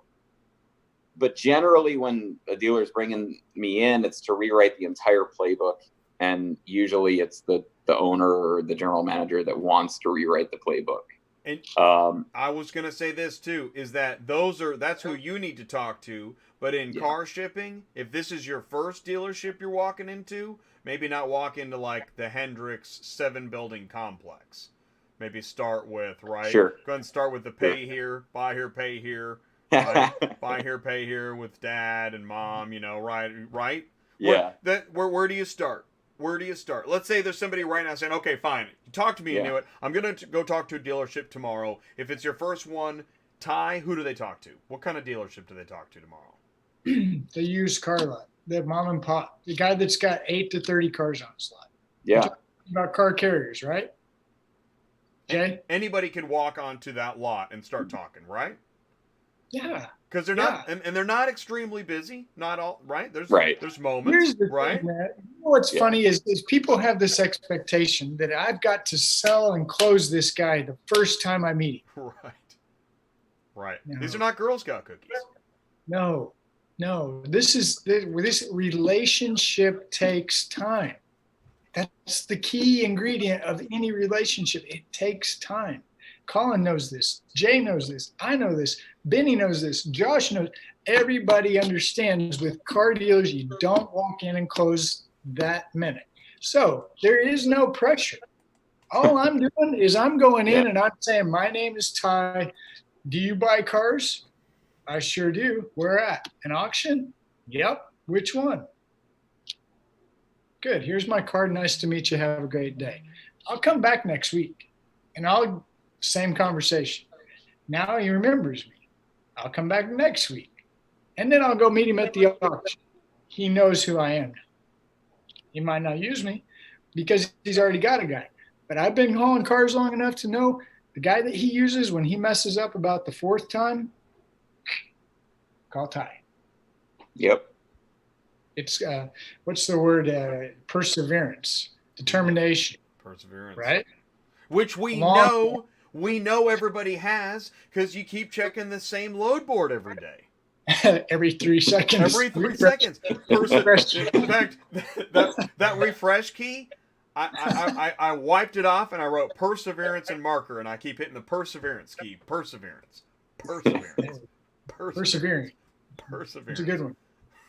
but generally when a dealer is bringing me in, it's to rewrite the entire playbook. And usually it's the owner or the general manager that wants to rewrite the playbook. And I was going to say this too, is that that's who you need to talk to. But in car shipping, if this is your first dealership you're walking into, maybe not walk into like the Hendricks 7-building complex. Maybe start with, right? Sure. Go ahead and start with the pay here, buy here, pay here. Buy here, pay here with dad and mom, right? Yeah. Where do you start? Where do you start? Let's say there's somebody right now saying, okay, fine, you talk to me, you knew it. I'm going to go talk to a dealership tomorrow. If it's your first one, Ty, who do they talk to? What kind of dealership do they talk to tomorrow? The used car lot, the mom and pop, the guy that's got 8 to 30 cars on his lot. Yeah. About car carriers, right? Okay. Anybody can walk onto that lot and start talking, right? Yeah. Because they're not, and they're not extremely busy. Not all, right? There's moments, Here's the right? thing, man. What's funny is people have this expectation that I've got to sell and close this guy the first time I meet him. Right. No. These are not Girl Scout cookies. No. This relationship takes time. That's the key ingredient of any relationship. It takes time. Colin knows this. Jay knows this. I know this. Benny knows this. Josh knows. Everybody understands with car dealers, you don't walk in and close that minute. So there is no pressure. All I'm doing is I'm going in and I'm saying, my name is Ty. Do you buy cars? I sure do. Where at? An auction? Yep. Which one? Good. Here's my card. Nice to meet you. Have a great day. I'll come back next week. And same conversation. Now he remembers me. I'll come back next week. And then I'll go meet him at the auction. He knows who I am. He might not use me because he's already got a guy. But I've been hauling cars long enough to know the guy that he uses when he messes up about the 4th time, call Ty. Yep. It's, what's the word? Perseverance, determination. Perseverance. Right? Which we know everybody has because you keep checking the same load board every day. Every 3 seconds. Every 3 seconds. In fact, that refresh key, I wiped it off and I wrote perseverance in marker, and I keep hitting the perseverance key. Perseverance. Persevering. It's a good one.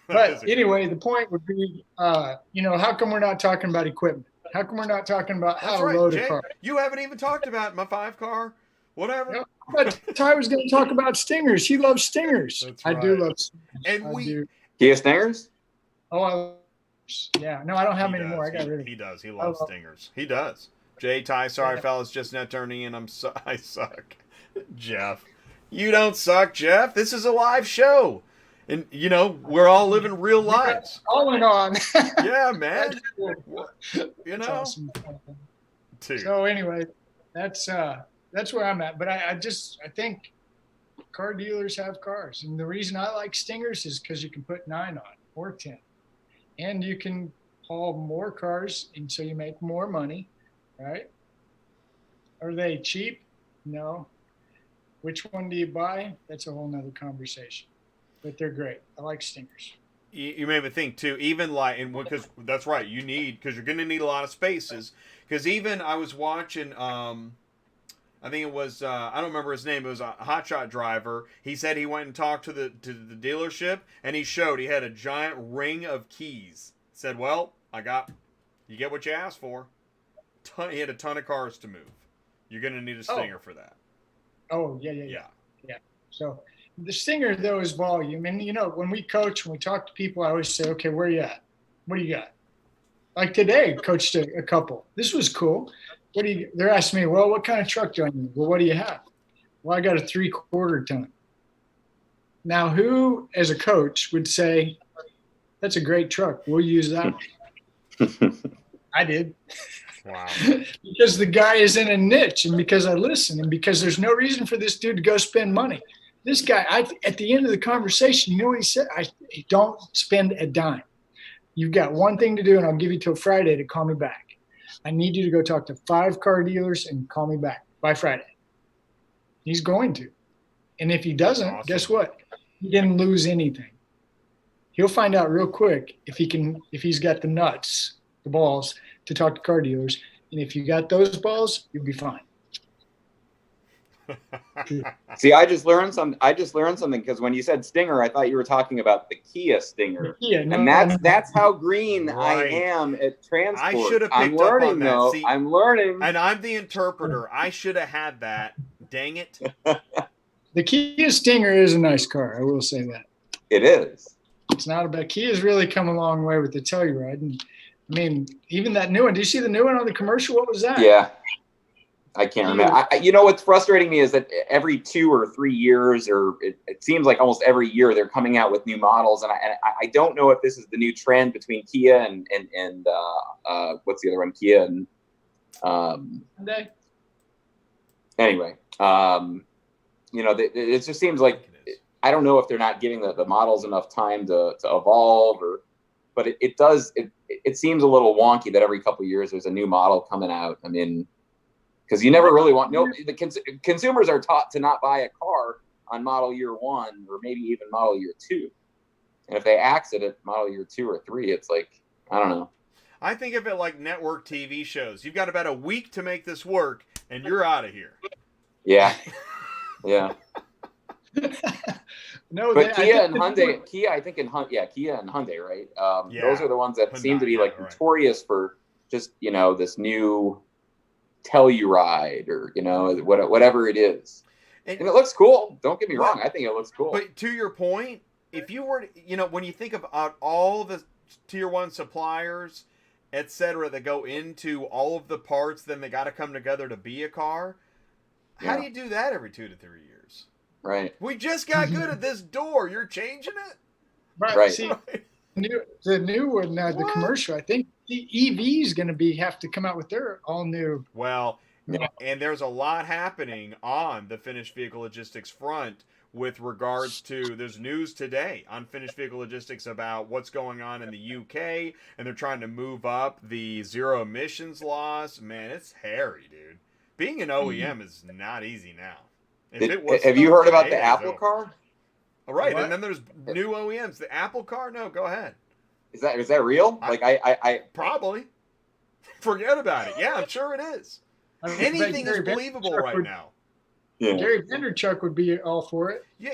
But anyway, the point would be, how come we're not talking about equipment? How come we're not talking about how to load a car? You haven't even talked about my 5-car Whatever. Yep. But Ty was going to talk about stingers. He loves stingers. That's I do right. love stingers. And I do. Kia Stingers? Oh, yeah. No, I don't have He many more. I does. got rid of He them. does. He loves stingers. He does. Jay, Ty, sorry, fellas, just now turning in. I suck. Jeff, you don't suck, Jeff. This is a live show. And, you know, we're all living real lives. Going on. Yeah, man. You That's know? awesome. Dude. So anyway, that's where I'm at. But I think car dealers have cars. And the reason I like stingers is because you can put 9 on or 10. And you can haul more cars, and so you make more money, right? Are they cheap? No. Which one do you buy? That's a whole nother conversation. But they're great. I like stingers. You made me think too, even like, and because that's right, because you're going to need a lot of spaces. Because even I was watching, I think it was, I don't remember his name, it was a hotshot driver. He said he went and talked to the dealership, and he had a giant ring of keys. Said, well, you get what you asked for. He had a ton of cars to move. You're going to need a stinger for that. Oh, yeah. So the stinger, though, is volume. And, you know, when we coach, when we talk to people, I always say, okay, where are you at? What do you got? Like today, coached a couple. This was cool. They're asking me, well, what kind of truck do I need? Well, what do you have? Well, I got a 3/4 ton. Now, who, as a coach, would say, that's a great truck, we'll use that one? I did. Wow. Because the guy is in a niche, and because I listen, and because there's no reason for this dude to go spend money. This guy, at the end of the conversation, you know what he said? Don't spend a dime. You've got one thing to do, and I'll give you till Friday to call me back. I need you to go talk to 5 car dealers and call me back by Friday. He's going to. And if he doesn't, Awesome. Guess what? He didn't lose anything. He'll find out real quick if he's got the nuts, the balls to talk to car dealers. And if you got those balls, you'll be fine. See, I just learned something because when you said Stinger, I thought you were talking about the Kia Stinger. Yeah, no, and that's how green I Right. am at transport. I should have picked I'm up learning, on that. though. See, I'm learning. And I'm the interpreter. I should have had that. Dang it. The Kia Stinger is a nice car. I will say that. It is. It's not a bad. Kia's really come a long way with the Telluride. And I mean, even that new one. Do you see the new one on the commercial? What was that? Yeah. I can't remember. You know what's frustrating me is that every 2 or 3 years, or it seems like almost every year, they're coming out with new models, and I don't know if this is the new trend between Kia and what's the other one? Kia and Hyundai? anyway. You know, it just seems like I don't know if they're not giving the models enough time to evolve, but it seems a little wonky that every couple of years there's a new model coming out. I mean. Because you never really the consumers are taught to not buy a car on model year 1 or maybe even model year 2. And if they axe it at model year 2 or 3, it's like, I don't know. I think of it like network TV shows. You've got about a week to make this work, and you're out of here. Yeah. Yeah. No, But Kia and Hyundai, Kia and Hyundai, right? Those are the ones that seem to be like notorious for just, you know, this new Telluride or, you know, whatever it is. And it looks cool. Don't get me wrong. I think it looks cool. But to your point, if you were, you know, when you think about all the tier 1 suppliers, et cetera, that go into all of the parts, then they got to come together to be a car. How do you do that every 2 to 3 years? Right. We just got good at this door. You're changing it? Right. See, the new one, the commercial, I think the EV is going to have to come out with their all new. Well, and there's a lot happening on the finished vehicle logistics front with regards to, there's news today on finished vehicle logistics about what's going on in the UK, and they're trying to move up the zero emissions laws. Man, it's hairy, dude. Being an OEM is not easy now. Have you heard about the Apple car? All right, and then there's new OEMs. The Apple car? No, go ahead. Is that real? I probably. Forget about it. Yeah, I'm sure it is. I mean, anything is believable right now. Yeah. Gary Vaynerchuk would be all for it. Yeah,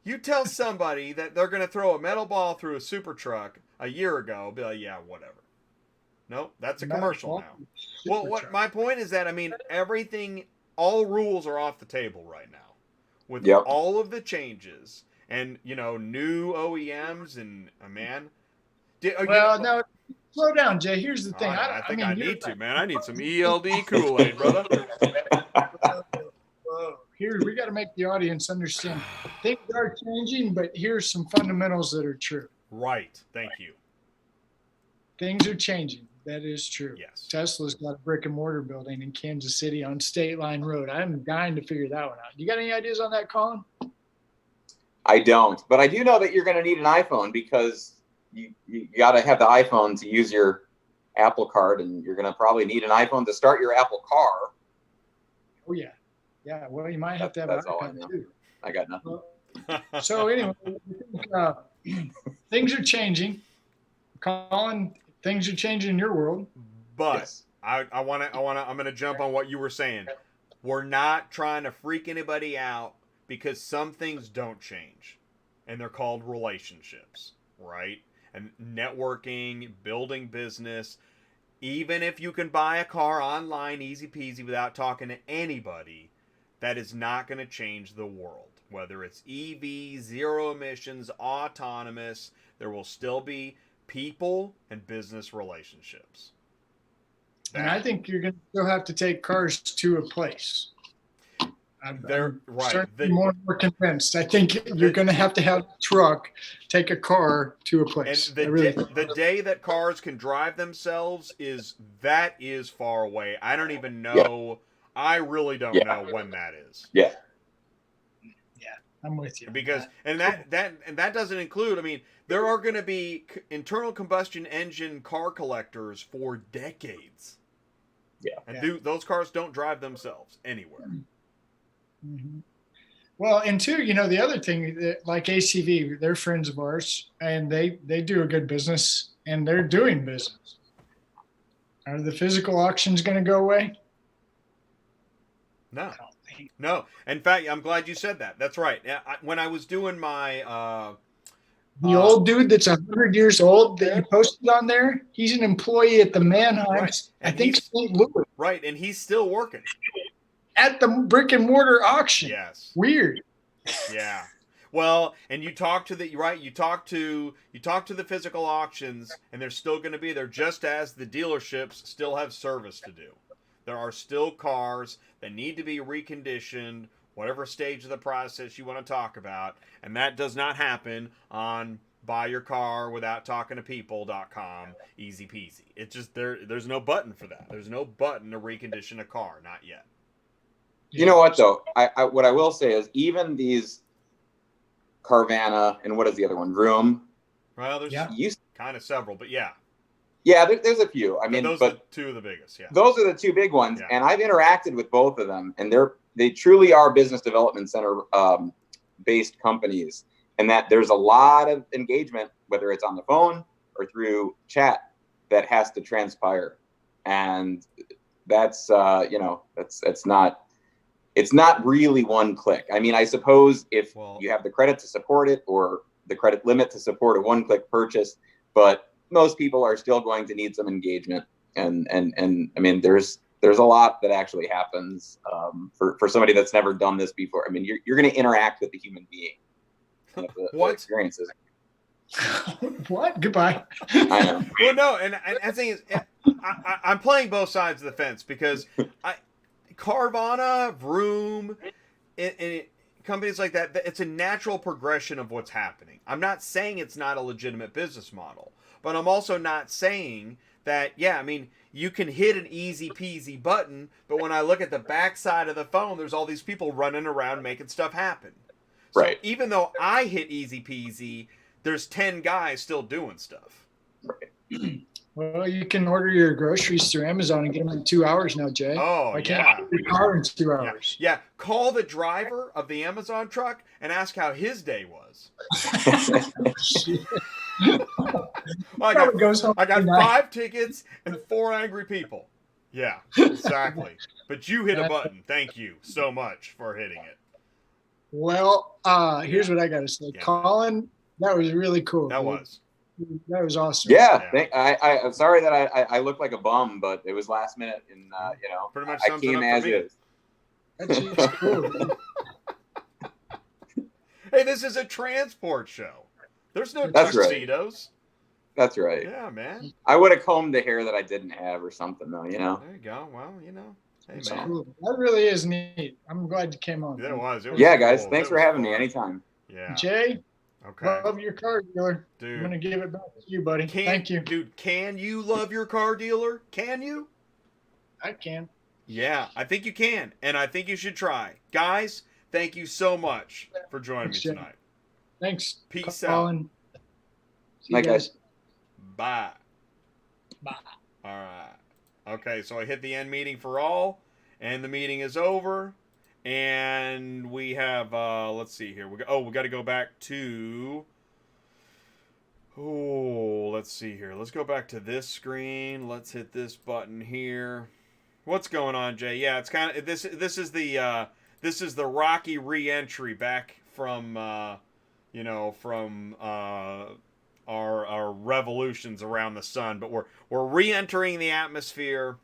you tell somebody that they're going to throw a metal ball through a super truck a year ago, be like, yeah, whatever. Nope, that's a commercial now. Well, what my point is that, I mean, everything all rules are off the table right now with Yep. all of the changes and, new OEMs and, man. No, slow down, Jay. Here's the thing. I think I mean, need to, man. I need some ELD Kool-Aid, brother. Whoa. Here, we got to make the audience understand. Things are changing, but here's some fundamentals that are true. Right. Thank you. Things are changing. That is true. Yes. Tesla's got a brick and mortar building in Kansas City on State Line Road. I'm dying to figure that one out. You got any ideas on that, Colin? I don't, but I do know that you're going to need an iPhone because you got to have the iPhone to use your Apple Card, and you're going to probably need an iPhone to start your Apple Car. Oh, yeah. Yeah, well, you might have to have That's an all I iPhone, know. too. I got nothing. So anyway, I think, things are changing. Colin, things are changing in your world. But Yes. I'm going to jump on what you were saying. We're not trying to freak anybody out because some things don't change, and they're called relationships, right? And networking, building business. Even if you can buy a car online, easy peasy, without talking to anybody, that is not going to change the world. Whether it's EV, zero emissions, autonomous, there will still be people and business relationships. And I think you're going to still have to take cars to a place. I'm starting to be more and more convinced. I think you're going to have a truck, take a car to a place. And the day that cars can drive themselves is far away. I don't even know. Yeah. I really don't know when that is. Yeah. Yeah, I'm with you. Because that doesn't include. I mean, there are going to be internal combustion engine car collectors for decades. Yeah. And those cars don't drive themselves anywhere. Mm-hmm. Well, and two, the other thing, like ACV, they're friends of ours, and they do a good business, and they're doing business. Are the physical auctions going to go away? No. In fact, I'm glad you said that. That's right. When I was doing my the old dude that's 100 years old that you posted on there, he's an employee at the Manheim, right. I think St. Louis. Right, and he's still working. At the brick and mortar auction. Yes. Weird. Yeah. Well, and you talk to the physical auctions, and they're still going to be there, just as the dealerships still have service to do. There are still cars that need to be reconditioned, whatever stage of the process you want to talk about, and that does not happen on buyyourcarwithouttalkingtopeople.com, easy peasy. It's just there's no button for that. There's no button to recondition a car, not yet. You know what, though? What I will say is even these Carvana and what is the other one? Vroom. Well, there's kind of several, but yeah. Yeah, there's a few. I mean, those are two of the biggest. Yeah, those are the two big ones, yeah. And I've interacted with both of them, and they truly are business development center based companies, and that there's a lot of engagement, whether it's on the phone or through chat, that has to transpire, and that's it's not really one click. I mean, I suppose if you have the credit to support it or the credit limit to support a one-click purchase, but most people are still going to need some engagement. And I mean, there's a lot that actually happens for somebody that's never done this before. I mean, you're going to interact with the human being. The experiences. What? Goodbye. I know. Well, no, and the thing is, I'm playing both sides of the fence because Carvana, Vroom, and companies like that, it's a natural progression of what's happening. I'm not saying it's not a legitimate business model, but I'm also not saying that, I mean, you can hit an easy peasy button, but when I look at the backside of the phone, there's all these people running around making stuff happen. So right. Even though I hit easy peasy, there's 10 guys still doing stuff. Right. Well, you can order your groceries through Amazon and get them in 2 hours now, Jay. Oh, I can't order your car in 2 hours. Yeah. Call the driver of the Amazon truck and ask how his day was. I got 5 tickets and 4 angry people. Yeah, exactly. But you hit a button. Thank you so much for hitting it. Well, here's what I got to say. Yeah. Colin, that was really cool. That was awesome. Yeah. I'm sorry that I look like a bum, but it was last minute, and pretty much I came as is. That's just cool. Hey, this is a transport show. There's no That's right. tuxedos. That's right. Yeah, man. I would have combed the hair that I didn't have or something, though, you know? There you go. Well, you know. Hey, That's man. cool. That really is neat. I'm glad you came on. Yeah, it was. Yeah, guys. Cool. Thanks for having me anytime. Yeah. Jay, Okay. love your car dealer. Dude. I'm going to give it back to you, buddy. Thank you. Dude, can you love your car dealer? Can you? I can. Yeah, I think you can. And I think you should try. Guys, thank you so much for joining me Jay. tonight. Thanks. Peace Colin. See Bye, you guys. Bye. Bye. All right. Okay, so I hit the end meeting for all, and the meeting is over. And we have, let's see here. We got to go back to, let's see here. Let's go back to this screen. Let's hit this button here. What's going on, Jay? Yeah, it's kind of, this is the Rocky re-entry back from, our revolutions around the sun, but we're re-entering the atmosphere.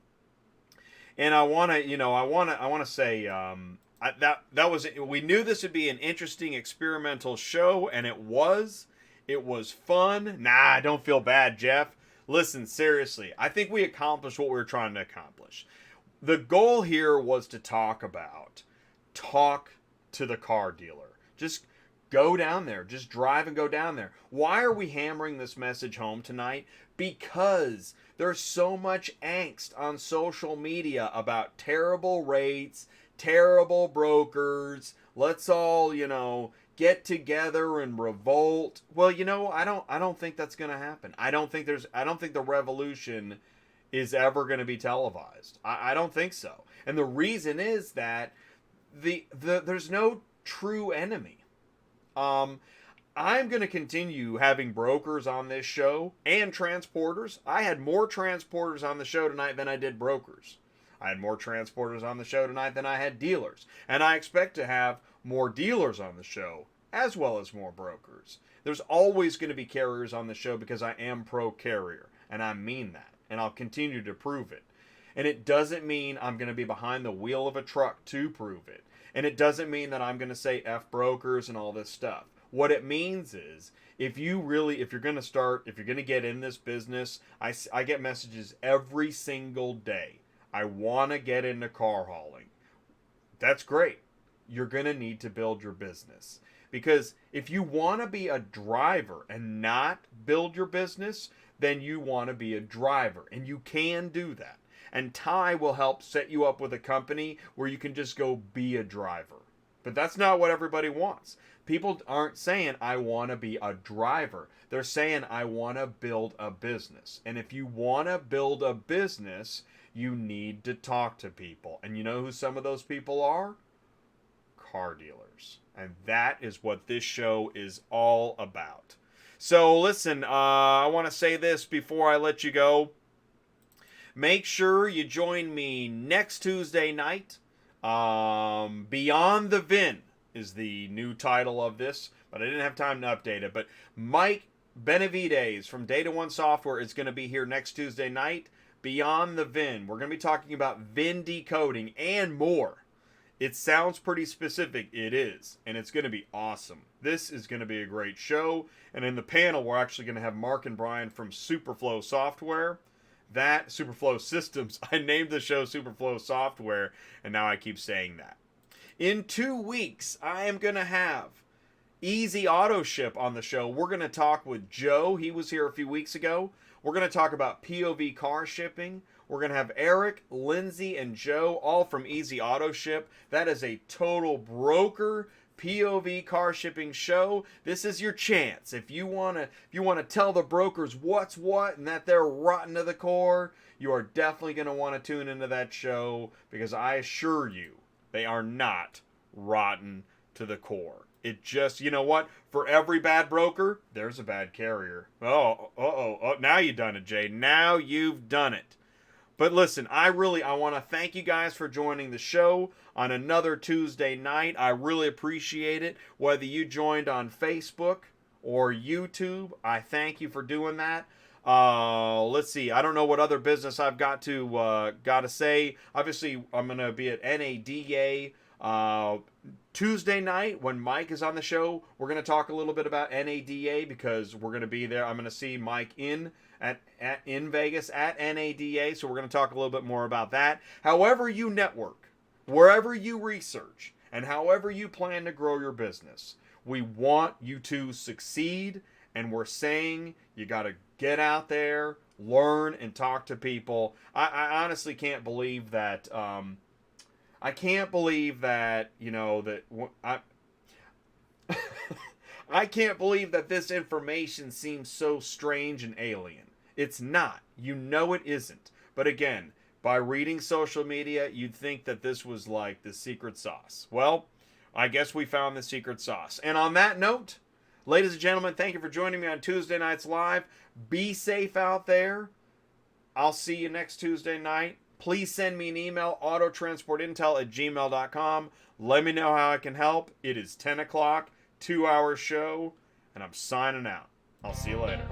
And I want to say that was, we knew this would be an interesting experimental show, and it was fun. Nah, I don't feel bad, Jeff. Listen, seriously, I think we accomplished what we were trying to accomplish. The goal here was to talk to the car dealer. Just go down there. Just drive and go down there. Why are we hammering this message home tonight? Because there's so much angst on social media about terrible rates, terrible brokers. Let's all, get together and revolt. Well, I don't think that's going to happen. I don't think the revolution is ever going to be televised. I don't think so. And the reason is that there's no true enemy. I'm going to continue having brokers on this show and transporters. I had more transporters on the show tonight than I did brokers. I had more transporters on the show tonight than I had dealers. And I expect to have more dealers on the show as well as more brokers. There's always going to be carriers on the show because I am pro-carrier. And I mean that. And I'll continue to prove it. And it doesn't mean I'm going to be behind the wheel of a truck to prove it. And it doesn't mean that I'm going to say F brokers and all this stuff. What it means is, if you're going to get in this business, I get messages every single day. I want to get into car hauling. That's great. You're going to need to build your business. Because if you want to be a driver and not build your business, then you want to be a driver. And you can do that. And Ty will help set you up with a company where you can just go be a driver. But that's not what everybody wants. People aren't saying, I want to be a driver. They're saying, I want to build a business. And if you want to build a business, you need to talk to people. And you know who some of those people are? Car dealers. And that is what this show is all about. So listen, I want to say this before I let you go. Make sure you join me next Tuesday night. Beyond the VIN is the new title of this, but I didn't have time to update it. But Mike Benavides from Data One Software is going to be here next Tuesday night. Beyond the VIN. We're going to be talking about VIN decoding and more. It sounds pretty specific. It is. And it's going to be awesome. This is going to be a great show. And in the panel, we're actually going to have Mark and Brian from SUPERFLO Software. That SUPERFLO Systems. I named the show SUPERFLO Software, and now I keep saying that. In 2 weeks, I am going to have Easy Auto Ship on the show. We're going to talk with Joe. He was here a few weeks ago. We're going to talk about POV car shipping. We're going to have Eric, Lindsay, and Joe, all from Easy Auto Ship. That is a total broker POV car shipping show. This is your chance. If you want to tell the brokers what's what and that they're rotten to the core, you are definitely going to want to tune into that show, because I assure you they are not rotten to the core. It just, you know what? For every bad broker, there's a bad carrier. Oh, now you've done it, Jay. Now you've done it. But listen, I want to thank you guys for joining the show on another Tuesday night. I really appreciate it. Whether you joined on Facebook or YouTube, I thank you for doing that. Let's see. I don't know what other business I've got to say. Obviously, I'm going to be at NADA Tuesday night, when Mike is on the show, we're going to talk a little bit about NADA because we're going to be there. I'm going to see Mike in Vegas at NADA, so we're going to talk a little bit more about that. However you network, wherever you research, and however you plan to grow your business, we want you to succeed, and we're saying you got to get out there, learn, and talk to people. I honestly can't believe that. I can't believe that, I can't believe that this information seems so strange and alien. It's not. You know it isn't. But again, by reading social media, you'd think that this was like the secret sauce. Well, I guess we found the secret sauce. And on that note, ladies and gentlemen, thank you for joining me on Tuesday Nights Live. Be safe out there. I'll see you next Tuesday night. Please send me an email, autotransportintel@gmail.com. Let me know how I can help. It is 10 o'clock, 2-hour show, and I'm signing out. I'll see you later.